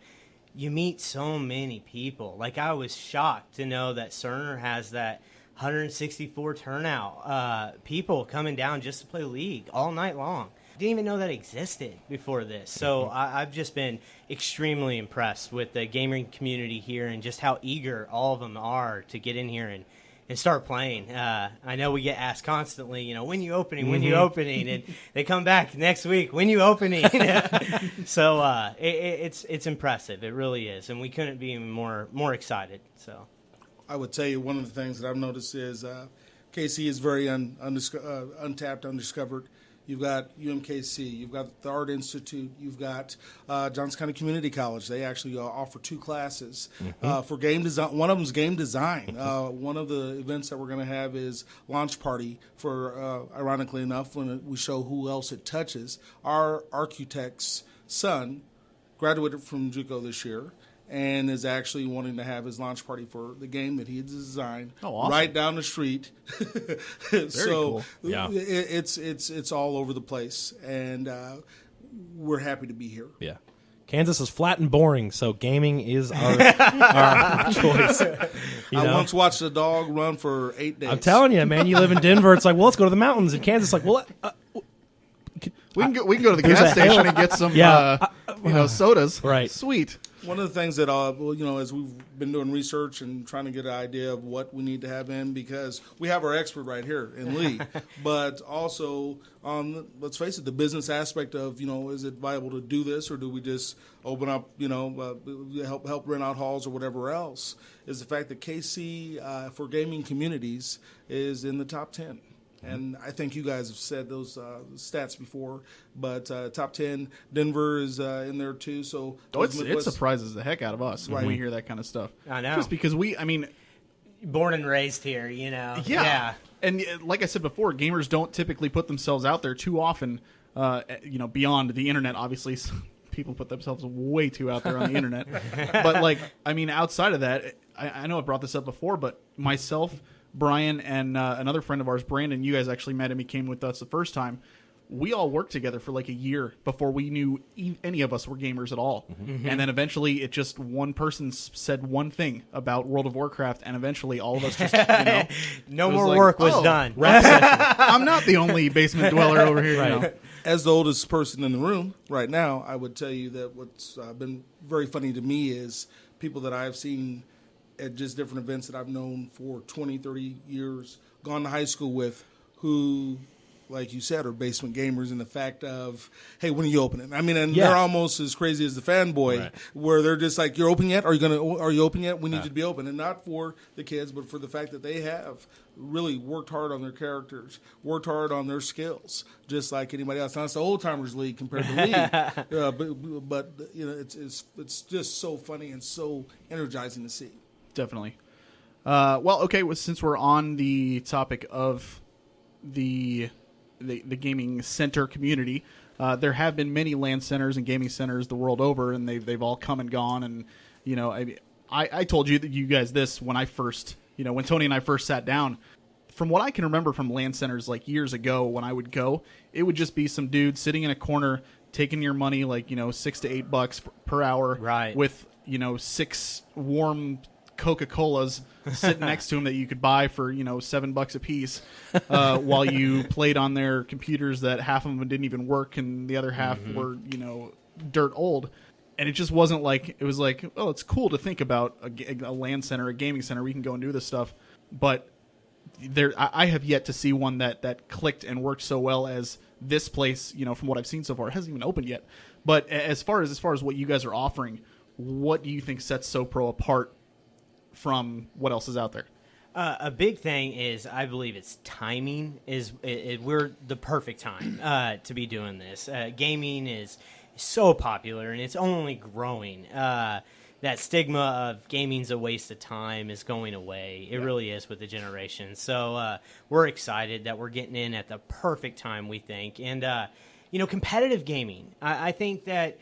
you meet so many people. Like, I was shocked to know that Cerner has that 164 turnout, people coming down just to play League all night long. Didn't even know that existed before this. So I've just been extremely impressed with the gaming community here and just how eager all of them are to get in here and start playing. I know we get asked constantly, when you opening, when you opening, and they come back next week, when you opening. So it's impressive. It really is, and we couldn't be more excited. So I would tell you one of the things that I've noticed is KC is very untapped, undiscovered. You've got UMKC. You've got the Art Institute. You've got Johnson County Community College. They actually offer 2 classes for game design. One of them is game design. One of the events that we're going to have is launch party for, ironically enough, when we show who else it touches. Our architect's son graduated from JUCO this year and is actually wanting to have his launch party for the game that he had designed right down the street. So cool. Yeah. It's all over the place, and we're happy to be here. Yeah. Kansas is flat and boring, so gaming is our choice. I once watched a dog run for 8 days. I'm telling you, man, you live in Denver, it's like, well, let's go to the mountains. In Kansas, like, well, We can go to the gas station and get some sodas. Right. Sweet. One of the things that, as we've been doing research and trying to get an idea of what we need to have in, because we have our expert right here in Lee, but also on, let's face it, the business aspect of, is it viable to do this, or do we just open up, help rent out halls or whatever else, is the fact that KC for gaming communities is in the top 10. And I think you guys have said those stats before, but top 10, Denver is in there too. So It surprises the heck out of us when we hear that kind of stuff. I know. Just because born and raised here, Yeah. And like I said before, gamers don't typically put themselves out there too often, beyond the internet. Obviously, people put themselves way too out there on the internet. But, outside of that, I know I brought this up before, but myself, Brian, and another friend of ours, Brandon, you guys actually met him. He came with us the first time. We all worked together for like a year before we knew any of us were gamers at all. Mm-hmm. And then eventually one person said one thing about World of Warcraft, and eventually all of us just, no more work was done. I'm not the only basement dweller over here. Right. As the oldest person in the room right now, I would tell you that what's been very funny to me is people that I've seen at just different events that I've known for 20, 30 years, gone to high school with, who, like you said, are basement gamers in the fact of, hey, when are you opening? They're almost as crazy as the fanboy, where they're just like, you're open yet? Are you open yet? We need you to be open. And not for the kids, but for the fact that they have really worked hard on their characters, worked hard on their skills, just like anybody else. Now, it's the old timers league compared to league, but it's just so funny and so energizing to see. Definitely. Since we're on the topic of the gaming center community, there have been many LAN centers and gaming centers the world over, and they've all come and gone. And I told you guys this when I first, when Tony and I first sat down. From what I can remember from LAN centers like years ago, when I would go, it would just be some dude sitting in a corner taking your money, like $6 to $8 per hour, right, with 6 warm Coca-Colas sitting next to him that you could buy for $7 a piece, while you played on their computers that half of them didn't even work and the other half were dirt old. And it just wasn't like, it was like, oh, it's cool to think about a LAN center, a gaming center, we can go and do this stuff. But I have yet to see one that clicked and worked so well as this place. From what I've seen so far, it hasn't even opened yet. But as far as what you guys are offering, what do you think sets SoPro apart from what else is out there? A big thing is, I believe it's timing. We're the perfect time to be doing this. Gaming is so popular, and it's only growing. That stigma of gaming's a waste of time is going away. It really is with the generation. So we're excited that we're getting in at the perfect time, we think. And, competitive gaming, I think that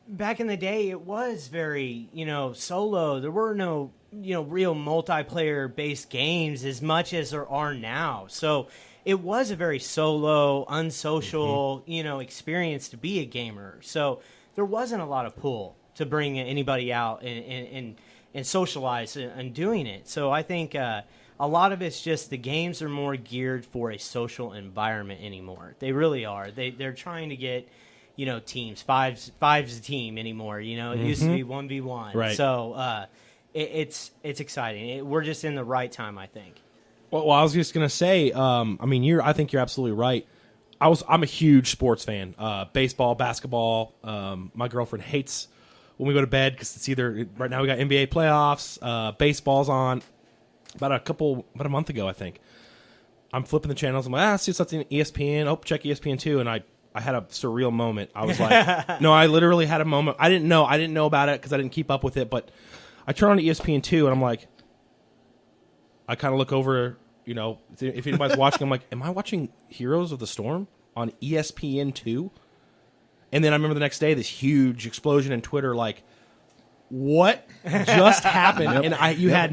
back in the day, it was very, solo. There were no, real multiplayer-based games as much as there are now. So it was a very solo, unsocial, experience to be a gamer. So there wasn't a lot of pull to bring anybody out and socialize and doing it. So I think a lot of it's just the games are more geared for a social environment anymore. They really are. They're trying to get teams. Five's a team anymore. It used to be 1v1. Right. So it's exciting. We're just in the right time, I think. Well, I was just gonna say, I think you're absolutely right. I'm a huge sports fan. Baseball, basketball. My girlfriend hates when we go to bed because it's either right now we got NBA playoffs, baseball's on. About a month ago, I think. I'm flipping the channels. I'm like, see something ESPN. Oh, check ESPN 2. And I had a surreal moment. I was like, no, I literally had a moment. I didn't know about it because I didn't keep up with it. But I turn on to ESPN 2 and I'm like, I kind of look over, if anybody's watching, I'm like, am I watching Heroes of the Storm on ESPN 2? And then I remember the next day, this huge explosion in Twitter, like, what just happened? And you had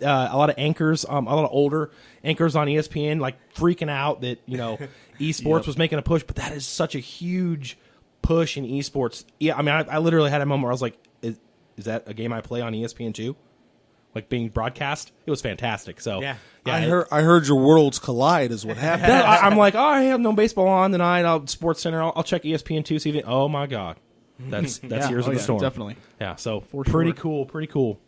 a lot of anchors, a lot of older anchors on ESPN, like freaking out that esports was making a push. But that is such a huge push in esports. Yeah, I mean, I literally had a moment where I was like, is that a game I play on ESPN 2? Like being broadcast? It was fantastic. So yeah, I heard your worlds collide is what happened. I'm like, I have no baseball on tonight. I'll Sports Center. I'll check ESPN 2. See, oh my god. That's Heroes of the Storm. Definitely. Yeah, so For pretty sure. cool.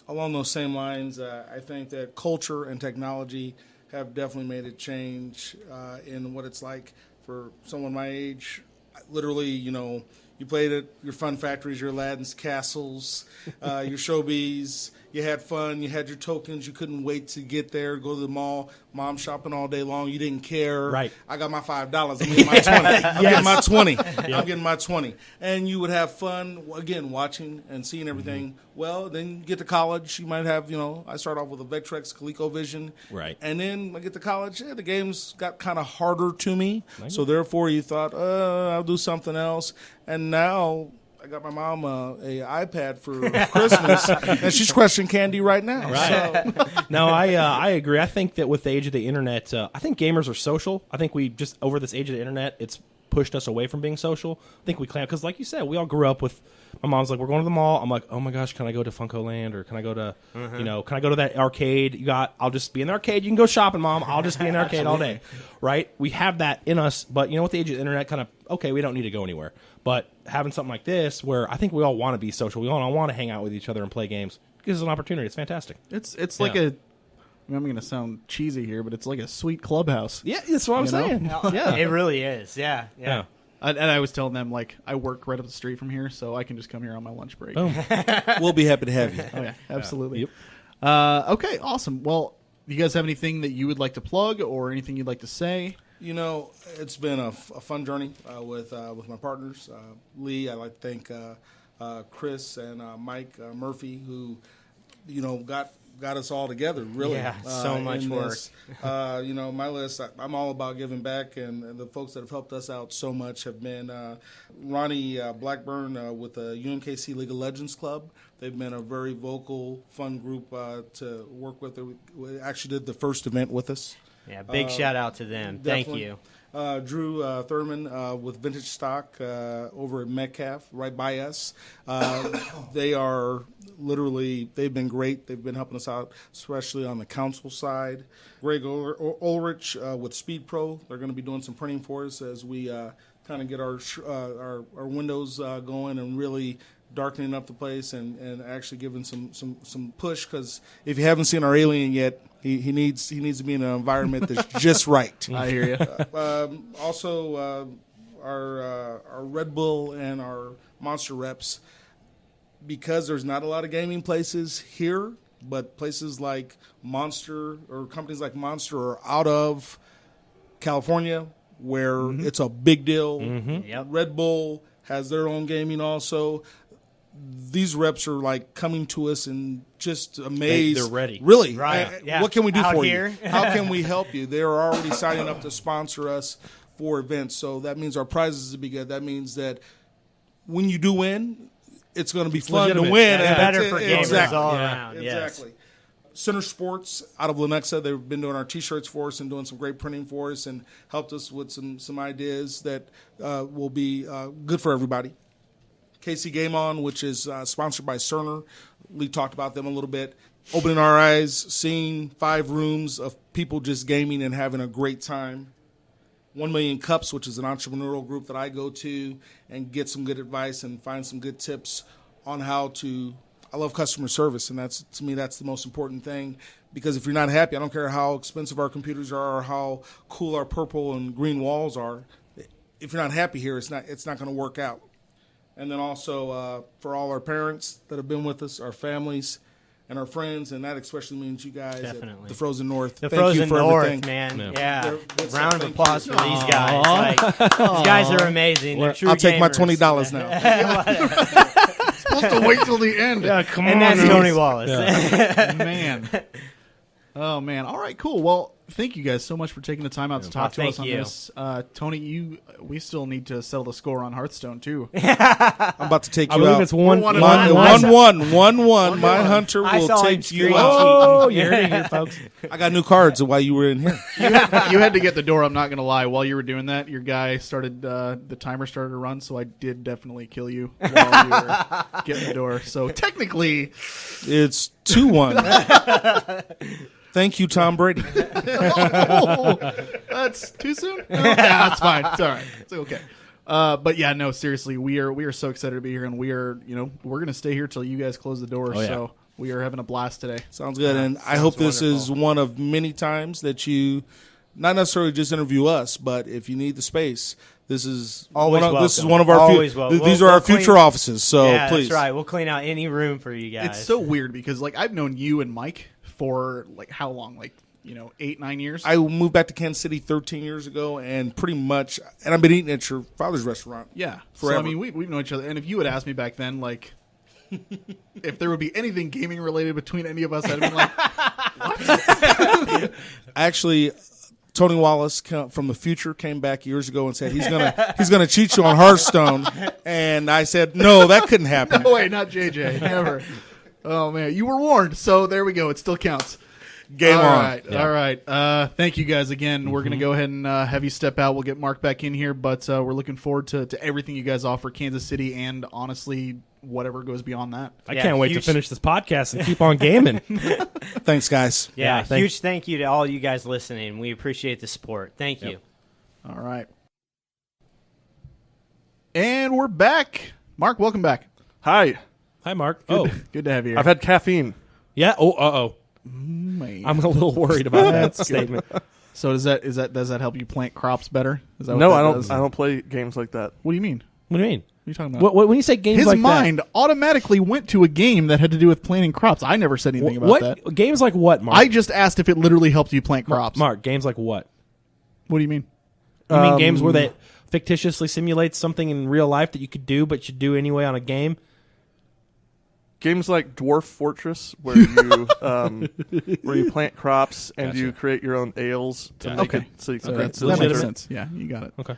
Along those same lines, I think that culture and technology have definitely made a change in what it's like for someone my age. Literally, you played at your Fun Factories, your Aladdin's Castles, your Showbiz. You had fun. You had your tokens. You couldn't wait to get there, go to the mall. Mom shopping all day long. You didn't care. Right. I got my $5. I'm getting my 20. I'm getting my 20. I'm getting my 20. And you would have fun, again, watching and seeing everything. Mm-hmm. Well, then you get to college. You might have, I start off with a Vectrex ColecoVision. Right. And then I get to college. The games got kind of harder to me. So therefore you thought, I'll do something else. And now I got my mom a iPad for Christmas, and she's crushing candy right now. Right. So. No, I agree. I think that with the age of the internet, I think gamers are social. I think we just, over this age of the internet, it's pushed us away from being social. I think we claim, because like you said, we all grew up with, my mom's like, we're going to the mall. I'm like, oh my gosh, can I go to Funko Land? Or can I go to, can I go to that arcade? I'll just be in the arcade. You can go shopping, Mom. I'll just be in the arcade all day. Right? We have that in us, but with the age of the internet, kind of, okay, we don't need to go anywhere. But having something like this, where I think we all want to be social, we all want to hang out with each other and play games, gives us an opportunity. It's fantastic. It's like I'm going to sound cheesy here, but it's like a sweet clubhouse. Yeah, that's what I'm saying. Yeah, it really is. Yeah. And I was telling them, like, I work right up the street from here, so I can just come here on my lunch break. Boom. We'll be happy to have you. Oh, yeah, absolutely. Yep. Okay, awesome. Well, do you guys have anything that you would like to plug or anything you'd like to say? It's been a fun journey with my partners. Lee, I'd like to thank Chris and Mike Murphy, who, got us all together, really. Yeah, so much work. My list, I'm all about giving back, and the folks that have helped us out so much have been Ronnie Blackburn with the UMKC League of Legends Club. They've been a very vocal, fun group to work with. We actually did the first event with us. Yeah, big shout out to them. Definitely. Thank you. Drew Thurman with Vintage Stock over at Metcalf, right by us. They are they've been great. They've been helping us out, especially on the console side. Greg Ulrich with Speed Pro. They're going to be doing some printing for us as we kind of get our windows going and really darkening up the place and actually giving some push, because if you haven't seen our alien yet, he needs to be in an environment that's just right. I hear you. Also, our Red Bull and our Monster reps, because there's not a lot of gaming places here, but places like Monster or companies like Monster are out of California, where it's a big deal. Yep. Red Bull has their own gaming also. These reps are like coming to us and just amazed. They're ready. Really? Right. Yeah. What can we do Out for here. you? How can we help you? They're already signing up to sponsor us for events. So that means our prizes will be good. That means that when you do win, it's going to be fun to legitimate. win. It's And better for gamers exactly. all Yeah. around. Yes. Exactly. Center Sports out of Lenexa, they've been doing our T-shirts for us and doing some great printing for us and helped us with some ideas that will be good for everybody. KC Game On, which is sponsored by Cerner. Lee talked about them a little bit. Opening our eyes, seeing 5 rooms of people just gaming and having a great time. 1 Million Cups, which is an entrepreneurial group that I go to and get some good advice and find some good tips on how to. I love customer service, and to me that's the most important thing, because if you're not happy, I don't care how expensive our computers are or how cool our purple and green walls are. If you're not happy here, it's not going to work out. And then also for all our parents that have been with us, our families, and our friends, and that especially means you guys Definitely. at the Frozen North. The Thank Frozen you for North, everything. man. They're- Round of thank applause you. for these guys. Like, these guys are amazing. They're true I'll take my gamers. $20 now. Supposed to wait till the end. come And that's Tony Wallace. Man. Oh man. All right, cool. Well, thank you guys so much for taking the time out to talk to thank us on you. this. Tony, we still need to settle the score on Hearthstone too. I'm about to take I you believe out. it's 1-1. One- My- one- 1-1. My hunter I will saw him take you screen out. Oh, you heard it here, folks. I got new cards while you were in here. You had to get the door. I'm not gonna lie. While you were doing that, your guy started the timer started to run, so I did definitely kill you while you were getting the door. So technically, It's 2-1. Thank you, Tom Brady. that's too soon. No, yeah, that's fine. It's all right. It's okay. But yeah, no, seriously, we are so excited to be here, and we're gonna stay here till you guys close the door. Oh, yeah. So we are having a blast today. Sounds good. And I hope this is one of many times that you not necessarily just interview us, but if you need the space, this is Always this is welcome. one of our Always welcome. these We'll are our clean- future offices. So Yeah, please. that's right. We'll clean out any room for you guys. It's so weird because like I've known you and Mike for like how long? Like 8-9 years. I moved back to Kansas City 13 years ago, and pretty much, and I've been eating at your father's restaurant. Yeah. Forever. So I mean, we've known each other, and if you had asked me back then, like, if there would be anything gaming related between any of us, I'd have been like, Actually, Tony Wallace from the future came back years ago and said he's gonna cheat you on Hearthstone, and I said no, that couldn't happen. "No way, not JJ, never." Oh man, you were warned. So there we go. It still counts. Game All on. right, all right. Thank you guys again. We're gonna go ahead and have you step out. We'll get Mark back in here, but we're looking forward to everything you guys offer Kansas City, and honestly, whatever goes beyond that. I Yeah, can't wait to huge- finish this podcast and keep on gaming. Thanks, guys. Yeah, Yeah, thank- huge thank you to all you guys listening. We appreciate the support. Thank you. All right. And we're back. Mark, welcome back. Hi. Hi, Mark. Oh, Good to have you here. I've had caffeine. yeah. Oh, uh-oh. Man. I'm a little worried about that statement. So does that help you plant crops better? Is that No, what that I don't. does? I don't play games like that. What do you mean? What do you mean? What are you talking about? When you say games His like mind automatically went to a game that had to do with planting crops. I never said that, anything about what that. games like what, Mark? I just asked if it literally helped you plant crops. Mark, games like what? What do you mean? You mean games where they fictitiously simulate something in real life that you could do, but you do anyway on a game? Games like Dwarf Fortress, where you plant crops and Gotcha. you create your own ales to Gotcha. make Okay. it so you can Okay, create so that makes winter. sense. Yeah, you got it. Okay.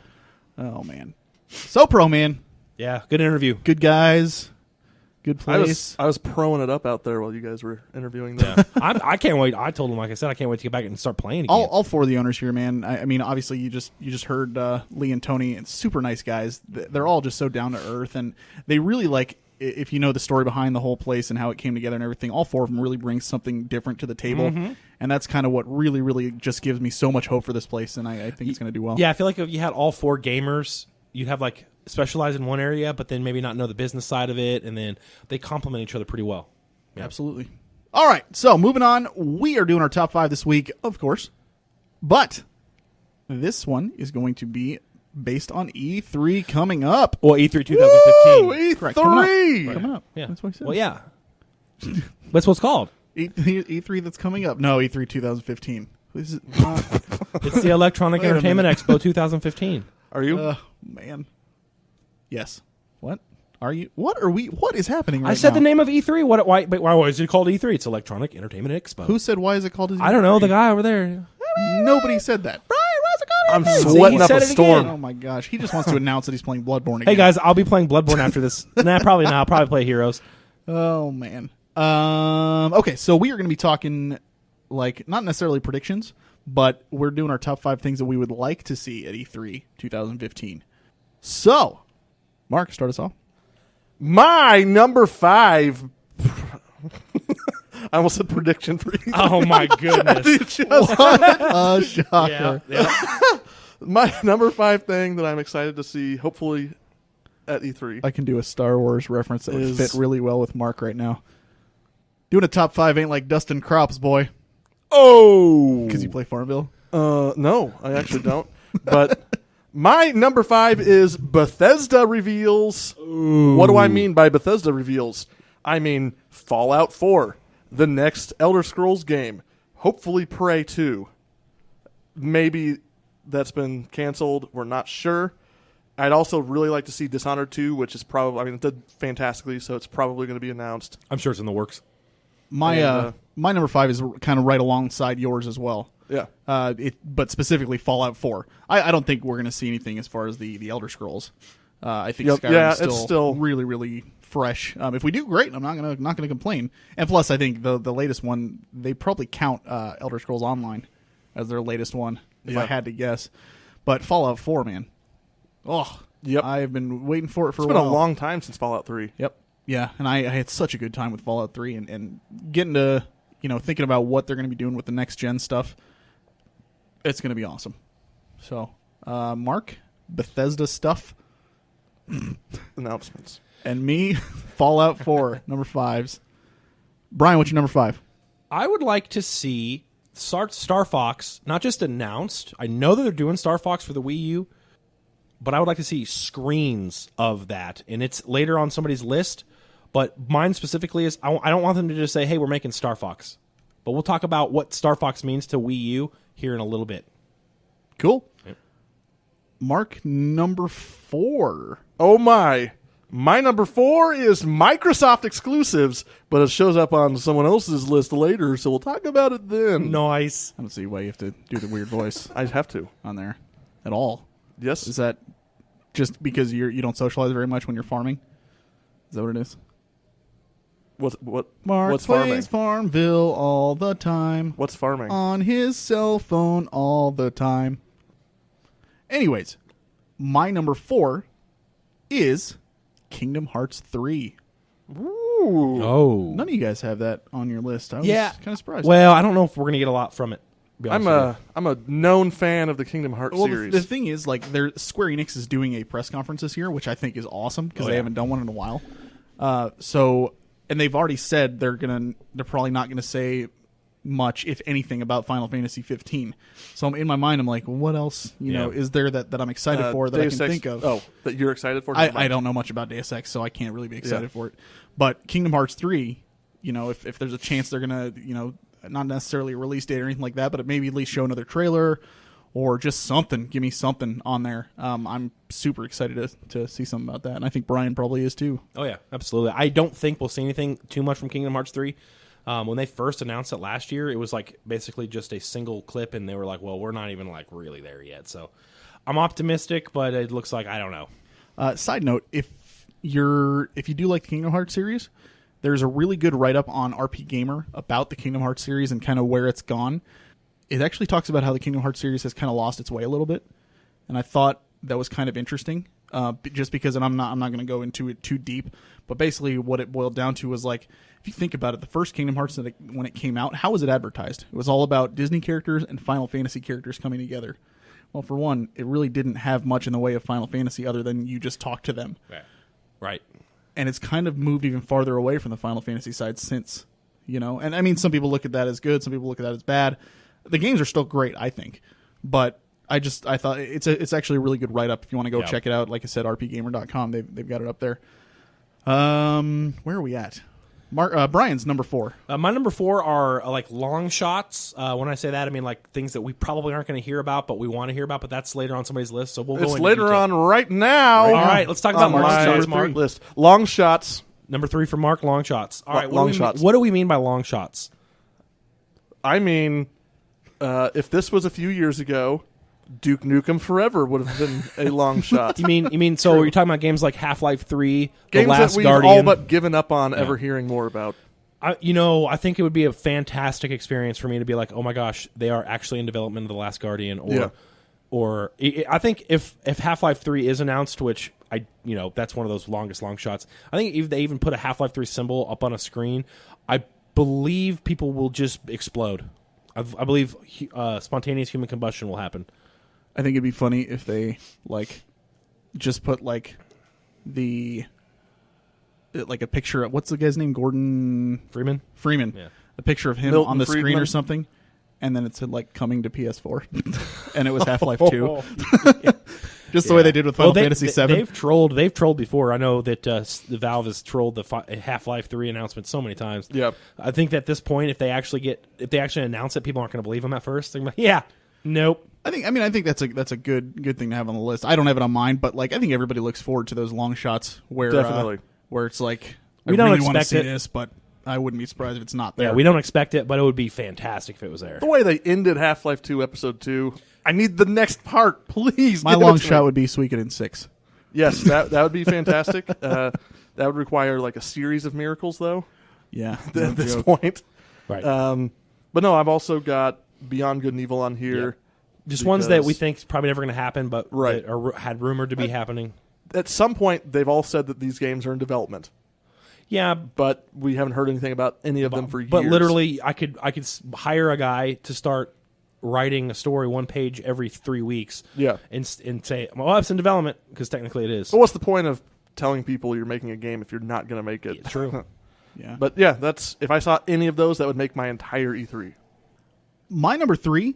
Oh man, SoPro man, Yeah, good interview. good guys, good I place. was proing it up out there while you guys were interviewing them. I can't wait. I told him, like I said, I can't wait to get back and start playing again. All four of the owners here, man. I mean, obviously, you just heard Lee and Tony, and super nice guys. They're all just so down to earth, and they really like. If you know the story behind the whole place and how it came together and everything, all four of them really bring something different to the table, and that's kind of what really, really just gives me so much hope for this place, and I think it's going to do well. Yeah, I feel like if you had all four gamers, you'd have like specialize in one area, but then maybe not know the business side of it, and then they complement each other pretty well. Absolutely. All right, so moving on, we are doing our top 5 this week, of course, but this one is going to be based on E3 coming up. Well, E3 2015. Woo, Correct, E3! Coming up. Yeah. That's what I said. Well, yeah. That's what it's called. E3 that's coming up. No, E3 2015. This is It's the Electronic Wait a Entertainment minute. Expo 2015. Are you? man. Yes. What? Are you? What are we? What is happening right I said now? the name of E3. Why is it called E3? It's Electronic Entertainment Expo. Who said why is it called? I don't know. The guy over there. Nobody said that. I'm See, sweating he up said a it storm. Oh my gosh, he just wants to announce that he's playing Bloodborne again. Hey guys, I'll be playing Bloodborne after this. Nah, probably not. I'll probably play Heroes. Oh man. Okay, so we are going to be talking like not necessarily predictions, but we're doing our top 5 things that we would like to see at E3 2015. So, Mark, start us off. My number 5. I almost said prediction for you. Oh my goodness. Shocker. My number 5 thing that I'm excited to see, hopefully at E3. I can do a Star Wars reference that would Is- fit really well with Mark right now. Doing a top 5 ain't like dusting crops, boy, Oh! because you play Farmville. No, I actually don't. But my number 5 is Bethesda reveals. What do I mean by Bethesda reveals? I mean Fallout 4. the next Elder Scrolls game. Hopefully Prey 2. Maybe that's been canceled. We're not sure. I'd also really like to see Dishonored 2, which is probably, I mean, it did fantastically, so it's probably going to be announced. I'm sure it's in the works. My my number 5 is kind of right alongside yours as well. Yeah. But specifically Fallout 4. I don't think we're going to see anything as far as the Elder Scrolls. I think Skyrim's it's still really, really fresh. If we do, great. I'm not gonna complain. And plus, I think the latest one, they probably count Elder Scrolls Online as their latest one, if I had to guess. But Fallout 4, man. Oh, yep. I've been waiting for it for it's a been while. a long time since Fallout 3. Yep. Yeah, and I had such a good time with Fallout 3 and getting to, thinking about what they're going to be doing with the next gen stuff. It's going to be awesome. So, Mark, Bethesda stuff. Announcements. And me, Fallout 4, number 5s. Brian, what's your number 5? I would like to see Star Fox not just announced. I know that they're doing Star Fox for the Wii U, but I would like to see screens of that. And it's later on somebody's list, but mine specifically is I don't want them to just say, hey, we're making Star Fox. But we'll talk about what Star Fox means to Wii U here in a little bit. Cool. Yep. Mark, number 4. Oh, my. My number 4 is Microsoft exclusives, but it shows up on someone else's list later, so we'll talk about it then. Nice. I don't see why you have to do the weird voice I'd have to. on there at all. Yes. Is that just because you don't socialize very much when you're farming? Is that what it is? Mark What's farming? plays Farmville all the time. What's farming? On his cell phone all the time. Anyways, my number 4 is Kingdom Hearts 3. Ooh. Oh. None of you guys have that on your list. I was Yeah. kind of surprised. Well, I don't know if we're going to get a lot from it. to be honest with you. I'm a known fan of the Kingdom Hearts Well, series. the thing is, like, Square Enix is doing a press conference this year, which I think is awesome because they haven't done one in a while. And they've already said they're probably not gonna say much, if anything, about Final Fantasy 15. So in my mind, I'm like, well, what else, is there that I'm excited for that Deus I can Ex, think of? Oh, that you're excited for? I don't know much about Deus Ex, so I can't really be excited for it. But Kingdom Hearts 3, if there's a chance they're gonna, not necessarily a release date or anything like that, but maybe at least show another trailer or just something. Give me something on there. I'm super excited to see something about that, and I think Brian probably is too. Oh, yeah, absolutely. I don't think we'll see anything too much from Kingdom Hearts 3. When they first announced it last year, it was like basically just a single clip, and they were like, well, we're not even like really there yet. So I'm optimistic, but it looks like I don't know. Side note, if you do like the Kingdom Hearts series, there's a really good write-up on RP Gamer about the Kingdom Hearts series and kind of where it's gone. It actually talks about how the Kingdom Hearts series has kind of lost its way a little bit, and I thought that was kind of interesting. Just because, and I'm not going to go into it too deep, but basically what it boiled down to was like, if you think about it, the first Kingdom Hearts when it came out, how was it advertised? It was all about Disney characters and Final Fantasy characters coming together. Well, for one, it really didn't have much in the way of Final Fantasy other than you just talk to them. Right. And it's kind of moved even farther away from the Final Fantasy side since, And I mean, some people look at that as good, some people look at that as bad. The games are still great, I think, but I thought it's actually a really good write-up if you want to go check it out. Like I said, rpgamer.com, they've got it up there. Where are we at? Brian's number 4. My number 4 are like long shots. When I say that, I mean like things that we probably aren't going to hear about, but we want to hear about. But that's later on somebody's list, so we'll go. It's into later detail. on right now. All right, let's talk about long shots. Mark, list. Long shots. number 3 for Mark. Long shots. All right, long shots. What do we mean by long shots? I mean, if this was a few years ago, Duke Nukem Forever would have been a long shot. You mean? So you're talking about games like Half-Life 3, The Games Last that we've Guardian? all but given up on ever hearing more about. I think it would be a fantastic experience for me to be like, oh my gosh, they are actually in development of The Last Guardian, or I think if Half-Life 3 is announced, which that's one of those longest long shots. I think if they even put a Half-Life 3 symbol up on a screen, I believe people will just explode. I believe spontaneous human combustion will happen. I think it'd be funny if they just put a picture of, what's the guy's name? Gordon Freeman. Yeah. A picture of him Milton on the Friedman. screen or something, and then it said coming to PS4, and it was Half-Life 2. Just the way they did with Final Fantasy VII. They've trolled before. I know that the Valve has trolled the Half-Life 3 announcement so many times. Yep. I think that at this point, if they actually announce it, people aren't going to believe them at first. They're like, yeah, nope. I think that's a good thing to have on the list. I don't have it on mine, but like I think everybody looks forward to those long shots where Definitely. Where it's like We I don't really want to expect see it. this, but I wouldn't be surprised if it's not there. Yeah, we don't expect it, but it would be fantastic if it was there. The way they ended Half-Life 2 Episode 2, I need the next part, please. My give it long to shot me. would be Suikoden 6. Yes, that would be fantastic. That would require like a series of miracles, though, Yeah, at this point. Right. But no, I've also got Beyond Good and Evil on here. Just ones that we because think is probably never going to happen, but Right. that are had rumored to be happening. At some point, they've all said that these games are in development, Yeah, but we haven't heard anything about any of them for years. but literally, I could hire a guy to start writing a story 1 page every 3 weeks. Yeah. and say, well, it's in development because technically it is. But what's the point of telling people you're making a game if you're not going to make it? True. Yeah. But yeah, that's if I saw any of those, that would make my entire E3. My number 3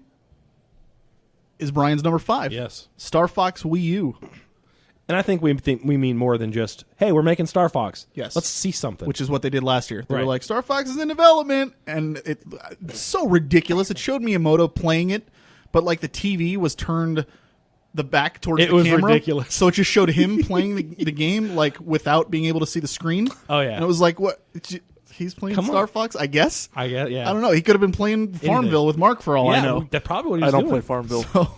is Brian's number 5. Yes. Star Fox Wii U, And I think we mean more than just, hey, we're making Star Fox. Yes. Let's see something. which is what they did last year. They were Right. like, Star Fox is in development, and it's so ridiculous. It showed Miyamoto playing it, but like the TV was turned the back towards It the was camera. ridiculous. So it just showed him playing the game like without being able to see the screen. Oh, yeah. And it was like, what? He's playing Come Star on. Fox, I guess. I guess, yeah. I don't know. He could have been playing Farmville with Mark for all I know. That's probably what he I was don't doing. play Farmville. So,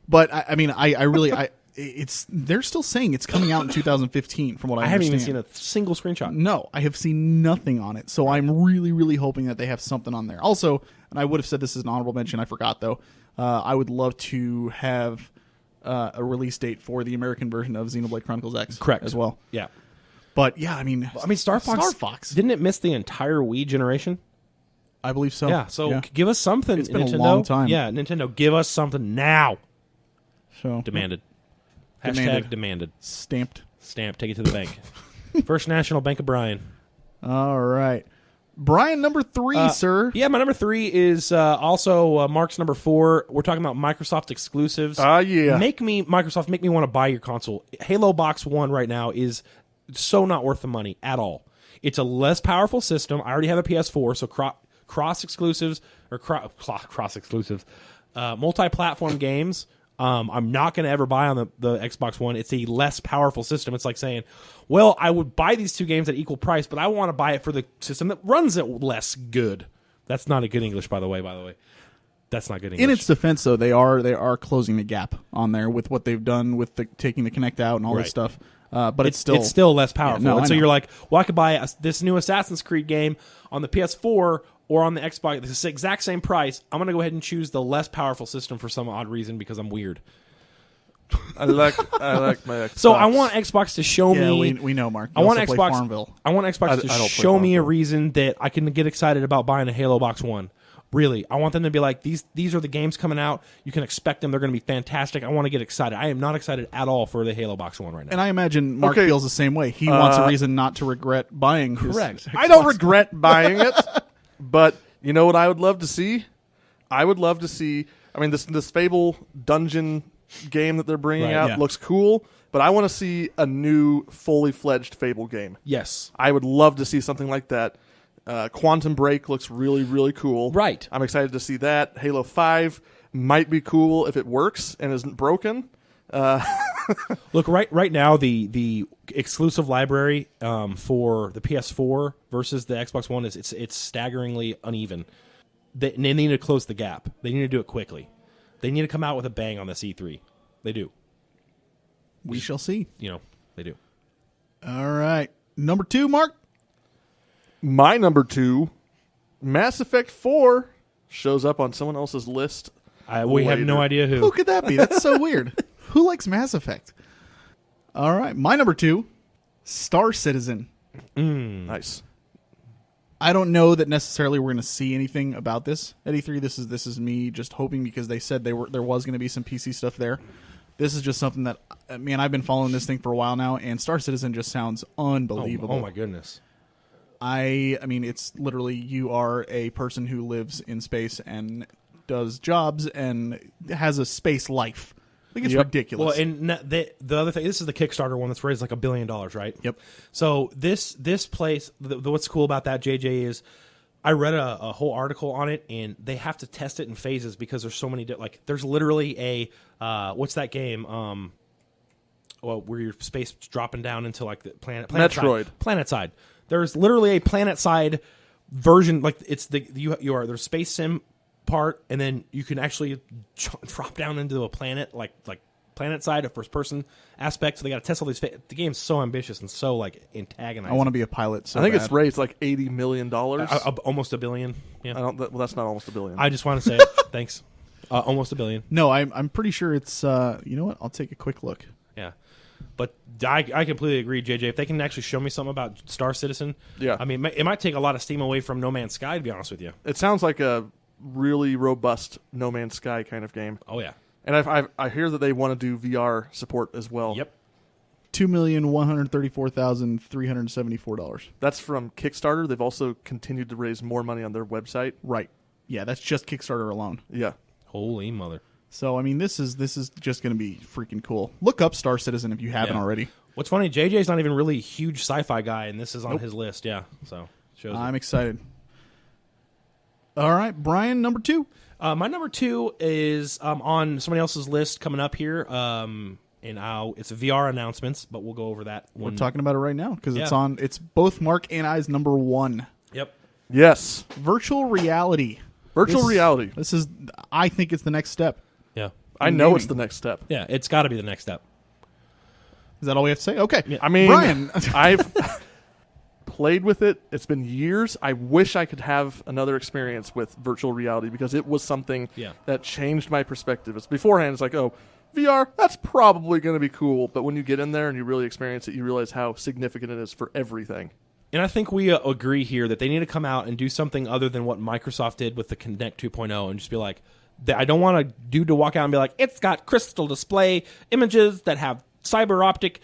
but I mean, I really, it's they're still saying it's coming out in 2015. From what I I haven't even understand. seen a single screenshot. No, I have seen nothing on it. So I'm really, really hoping that they have something on there. Also, and I would have said this as an honorable mention, I forgot though. I would love to have a release date for the American version of Xenoblade Chronicles X, Correct. as well. Yeah. But yeah, I mean, Star Fox. Didn't it miss the entire Wii generation? I believe so. Yeah. So give us something. It's been a Nintendo. long time. Yeah, Nintendo, give us something now. So Demanded. Demanded. Hashtag demanded. stamped. Stamp. Take it to the bank. First National Bank of Brian. All right, Brian, number 3, sir. Yeah, my number 3 is also Mark's number 4. We're talking about Microsoft exclusives. Yeah. Microsoft, make me want to buy your console. Halo Box 1 right now is so not worth the money at all. It's a less powerful system. I already have a PS4, so cross exclusives or cross exclusives, multi-platform games. I'm not going to ever buy on the Xbox One. It's a less powerful system. It's like saying, well, I would buy these two games at equal price, but I want to buy it for the system that runs it less good. That's not a good English, by the way. That's not good English. In its defense, though, they are closing the gap on there with what they've done with taking the Kinect out and all this stuff. But it's still less powerful. Yeah, no, and I so know. you're like, well, I could buy this new Assassin's Creed game on the PS4 or on the Xbox. It's the exact same price. I'm going to go ahead and choose the less powerful system for some odd reason because I'm weird. I like my Xbox. So I want Xbox to show Yeah, me. we know, Mark. I You want also play Xbox. Farmville. I want Xbox I to don't play show me a Farmville. reason that I can get excited about buying a Halo Box One. Really, I want them to be like, these are the games coming out. You can expect them. They're going to be fantastic. I want to get excited. I am not excited at all for the Halo Box One right now. And I imagine Mark Okay. feels the same way. He wants a reason not to regret buying. Correct. I don't regret buying it, but you know what I would love to see? I would love to see. I mean, this Fable dungeon game that they're bringing Right, out yeah. looks cool, but I want to see a new, fully fledged Fable game. Yes. I would love to see something like that. Quantum Break looks really, really cool. Right. I'm excited to see that. Halo 5 might be cool if it works and isn't broken. Look, right now the exclusive library for the PS4 versus the Xbox One is it's staggeringly uneven. They need to close the gap. They need to do it quickly. They need to come out with a bang on this E3. They do. We shall see. They do. All right. Number 2, Mark. My number 2, Mass Effect 4, shows up on someone else's list. We have no later. idea Who could that be? That's so weird. Who likes Mass Effect? All right. My number 2, Star Citizen. Nice. I don't know that necessarily we're going to see anything about this at E3. This is me just hoping because they said there was going to be some PC stuff there. This is just something that, man, I've been following this thing for a while now, and Star Citizen just sounds unbelievable. Oh my goodness. I mean, it's literally you are a person who lives in space and does jobs and has a space life. Like, it's Yep. ridiculous. Well, and the other thing, this is the Kickstarter one that's raised like $1 billion, right? Yep. So this place, what's cool about that, JJ, is I read a whole article on it, and they have to test it in phases because there's so many. Like, there's literally a what's that game? Well, where your space dropping down into like the planet Metroid. Planet side. There's literally a planet side version. Like, it's there's space sim part, and then you can actually drop down into a planet, like planet side, a first person aspect. So they got to test all these. The game's so ambitious and so like antagonizing. I want to be a pilot. So I think bad. it's raised like $80 million. Almost $1 billion. Yeah, Well, that's not almost $1 billion. I just want to say it. Thanks. Almost $1 billion. No, I'm pretty sure it's. You know what? I'll take a quick look. Yeah, but I completely agree, JJ. If they can actually show me something about Star Citizen, Yeah. I mean, it might take a lot of steam away from No Man's Sky, to be honest with you. It sounds like a really robust No Man's Sky kind of game. Oh yeah. And I hear that they want to do VR support as well. Yep. $2,134,374. That's from Kickstarter. They've also continued to raise more money on their website. Right. Yeah, that's just Kickstarter alone. Yeah. Holy mother. So I mean, this is just going to be freaking cool. Look up Star Citizen if you haven't Yeah. already. What's funny, JJ's not even really a huge sci-fi guy, and this is on his list. Yeah, so shows. I'm excited. All right, Brian, number 2. My number 2 is on somebody else's list coming up here. And it's VR announcements, but we'll go over that We're one. talking about it right now because Yeah. it's both Mark and I's number 1. Yep. Yes. Virtual reality. Virtual reality. This is, I think it's the next step. Yeah. I know gaming. it's the next step. Yeah. It's got to be the next step. Is that all we have to say? Okay. Yeah. I mean, Brian. I've played with it. It's been years. I wish I could have another experience with virtual reality because it was something Yeah. that changed my perspective. It's beforehand, it's like, oh, VR, that's probably going to be cool. But when you get in there and you really experience it, you realize how significant it is for everything. And I think we agree here that they need to come out and do something other than what Microsoft did with the Kinect 2.0 and just be like, I don't want a dude to walk out and be like, it's got crystal display images that have cyber optic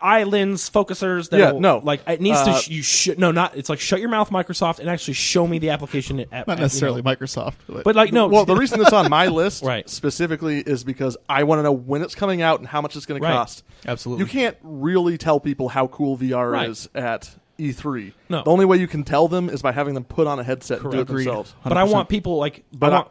eye lens focusers. That Yeah, will, no. like it needs to. You should no, not. It's like shut your mouth, Microsoft, and actually show me the application. Not necessarily Microsoft. but like no. Well, the reason it's on my list Right. specifically is because I want to know when it's coming out and how much it's going to Right. cost. Absolutely. You can't really tell people how cool VR Right. is at E3. No. The only way you can tell them is by having them put on a headset and do it Agreed. themselves. But I want people like. But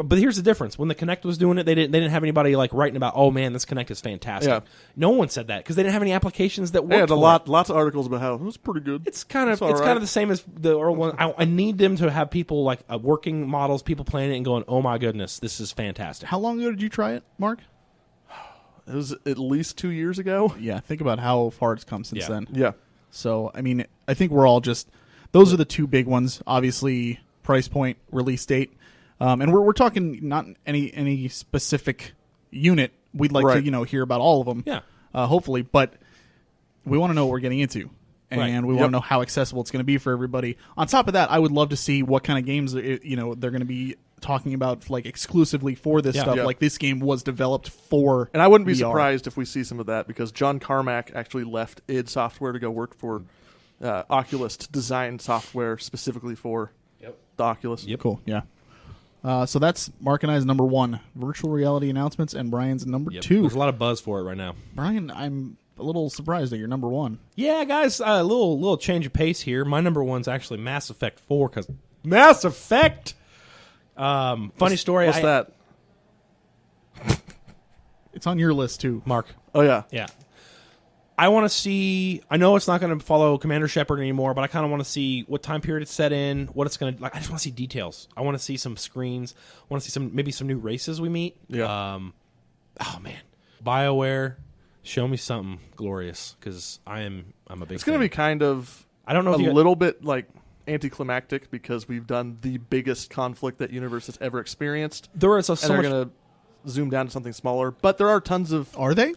But here's the difference. When the Kinect was doing it, they didn't have anybody like writing about, oh man, this Kinect is fantastic. Yeah. No one said that because they didn't have any applications that worked. Yeah, for it. lots of articles about how it was pretty good. It's kind of all it's right. kind of the same as the old one. I need them to have people like working models, people playing it and going, oh my goodness, this is fantastic. How long ago did you try it, Mark? It was at least 2 years ago. Yeah, think about how far it's come since Yeah. then. Yeah. So, I mean, I think we're all just those are the two big ones. Obviously, price point, release date, and we're talking not any specific unit. We'd like Right. to hear about all of them. Yeah. Hopefully, but we want to know what we're getting into, and Right. we want to know how accessible it's going to be for everybody. On top of that, I would love to see what kind of games they're going to be talking about like exclusively for this Yeah. stuff. Yeah. Like this game was developed for, And I wouldn't be VR. surprised if we see some of that because John Carmack actually left id Software to go work for Oculus to design software specifically for the Oculus. Yep. Cool. Yeah. So that's Mark and I's number 1 virtual reality announcements, and Brian's number Yep. 2. There's a lot of buzz for it right now. Brian, I'm a little surprised that you're number 1. Yeah, guys, a little change of pace here. My number 1's actually Mass Effect 4 because Mass Effect. Funny story. What's that? It's on your list too. Mark? Oh, yeah. Yeah. I want to see. I know it's not going to follow Commander Shepard anymore, but I kind of want to see what time period it's set in, what it's going to like. I just want to see details. I want to see some screens. I want to see maybe some new races we meet. Yeah. Oh man, BioWare, show me something glorious because I'm a big. It's going to be kind of I don't know a if you little bit like anticlimactic because we've done the biggest conflict that universe has ever experienced. there is so And they're much. going to zoom down to something smaller. But there are tons of... Are they?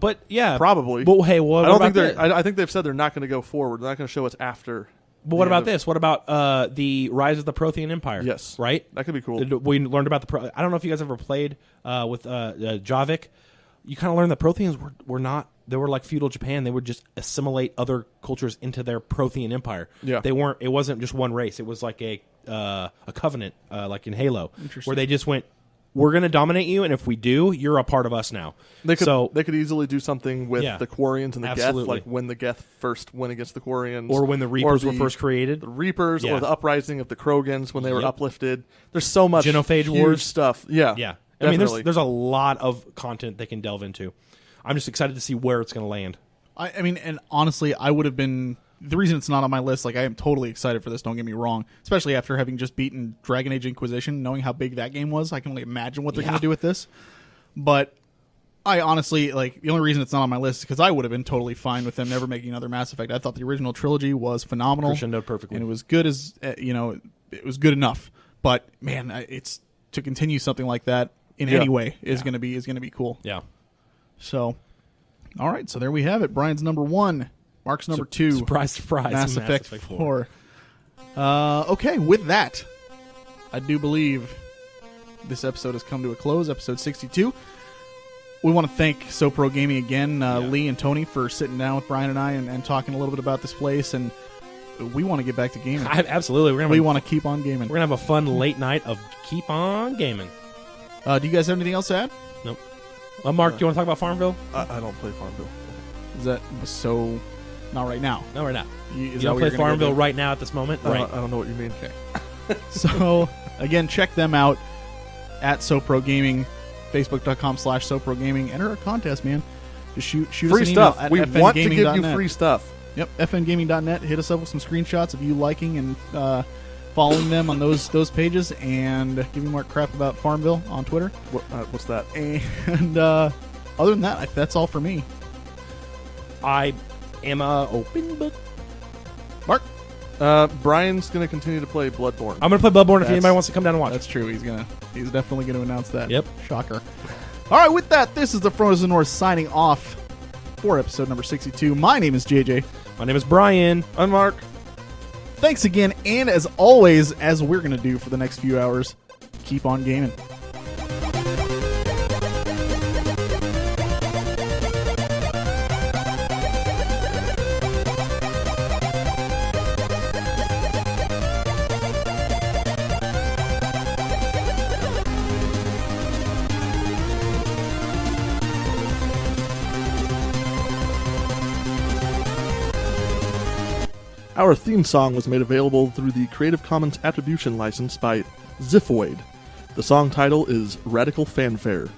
But yeah, Probably. But hey, what I don't about think they're. this? I think they've said they're not going to go forward. They're not going to show us after. But what the about end of- this? What about the rise of the Prothean Empire? Yes. right. That could be cool. We learned about the. I don't know if you guys ever played with Javik. You kind of learned that Protheans were not. They were like feudal Japan. They would just assimilate other cultures into their Prothean Empire. Yeah. They weren't. It wasn't just one race. It was like a covenant, like in Halo, where they just went. we're going to dominate you, and if we do, you're a part of us now. They could easily do something with the Quarians and the absolutely. Geth, like when the Geth first went against the Quarians. Or when the Reapers were first created. The Reapers, Yeah. or the uprising of the Krogans when they were uplifted. There's so much Genophage huge Wars stuff. Yeah. Yeah. Definitely. I mean, there's a lot of content they can delve into. I'm just excited to see where it's going to land. I mean, and honestly, I would have been... The reason it's not on my list, like, I am totally excited for this, don't get me wrong. Especially after having just beaten Dragon Age Inquisition, knowing how big that game was. I can only imagine what they're going to do with this. But I honestly, like, the only reason it's not on my list is because I would have been totally fine with them never making another Mass Effect. I thought the original trilogy was phenomenal. Crescendoed perfectly. And it was good as, it was good enough. But, man, it's to continue something like that in any way is going to be cool. Yeah. So, all right. So there we have it. Brian's number 1. Mark's number 2. Surprise, surprise. Mass Effect 4. Okay, with that, I do believe this episode has come to a close, episode 62. We want to thank SoPro Gaming again, Lee and Tony, for sitting down with Brian and I and talking a little bit about this place, and we want to get back to gaming. Absolutely. We want to keep on gaming. We're going to have a fun late night of keep on gaming. Do you guys have anything else to add? Nope. Mark, do you want to talk about Farmville? I don't play Farmville. Is that so? Not right now. No, right now. You don't play Farmville right now at this moment? Right. I don't know what you mean. Okay. So, again, check them out at SoPro Gaming, Facebook.com/SoPro Gaming. Enter a contest, man. Just shoot free us an stuff. email at We want to give you fngaming.net. free stuff. Yep, fngaming.net. Hit us up with some screenshots of you liking and following them on those pages, and giving Mark crap about Farmville on Twitter. What's that? And other than that, that's all for me. I am a open book. Mark? Brian's going to continue to play Bloodborne. I'm going to play Bloodborne if That's- anybody wants to come down and watch. That's true. He's definitely going to announce that. Yep. Shocker. All right, with that, this is the Frozen North signing off for episode number 62. My name is JJ. My name is Brian. I'm Mark. Thanks again, and as always, as we're going to do for the next few hours, keep on gaming. Our theme song was made available through the Creative Commons Attribution license by Ziphoid. The song title is Radical Fanfare.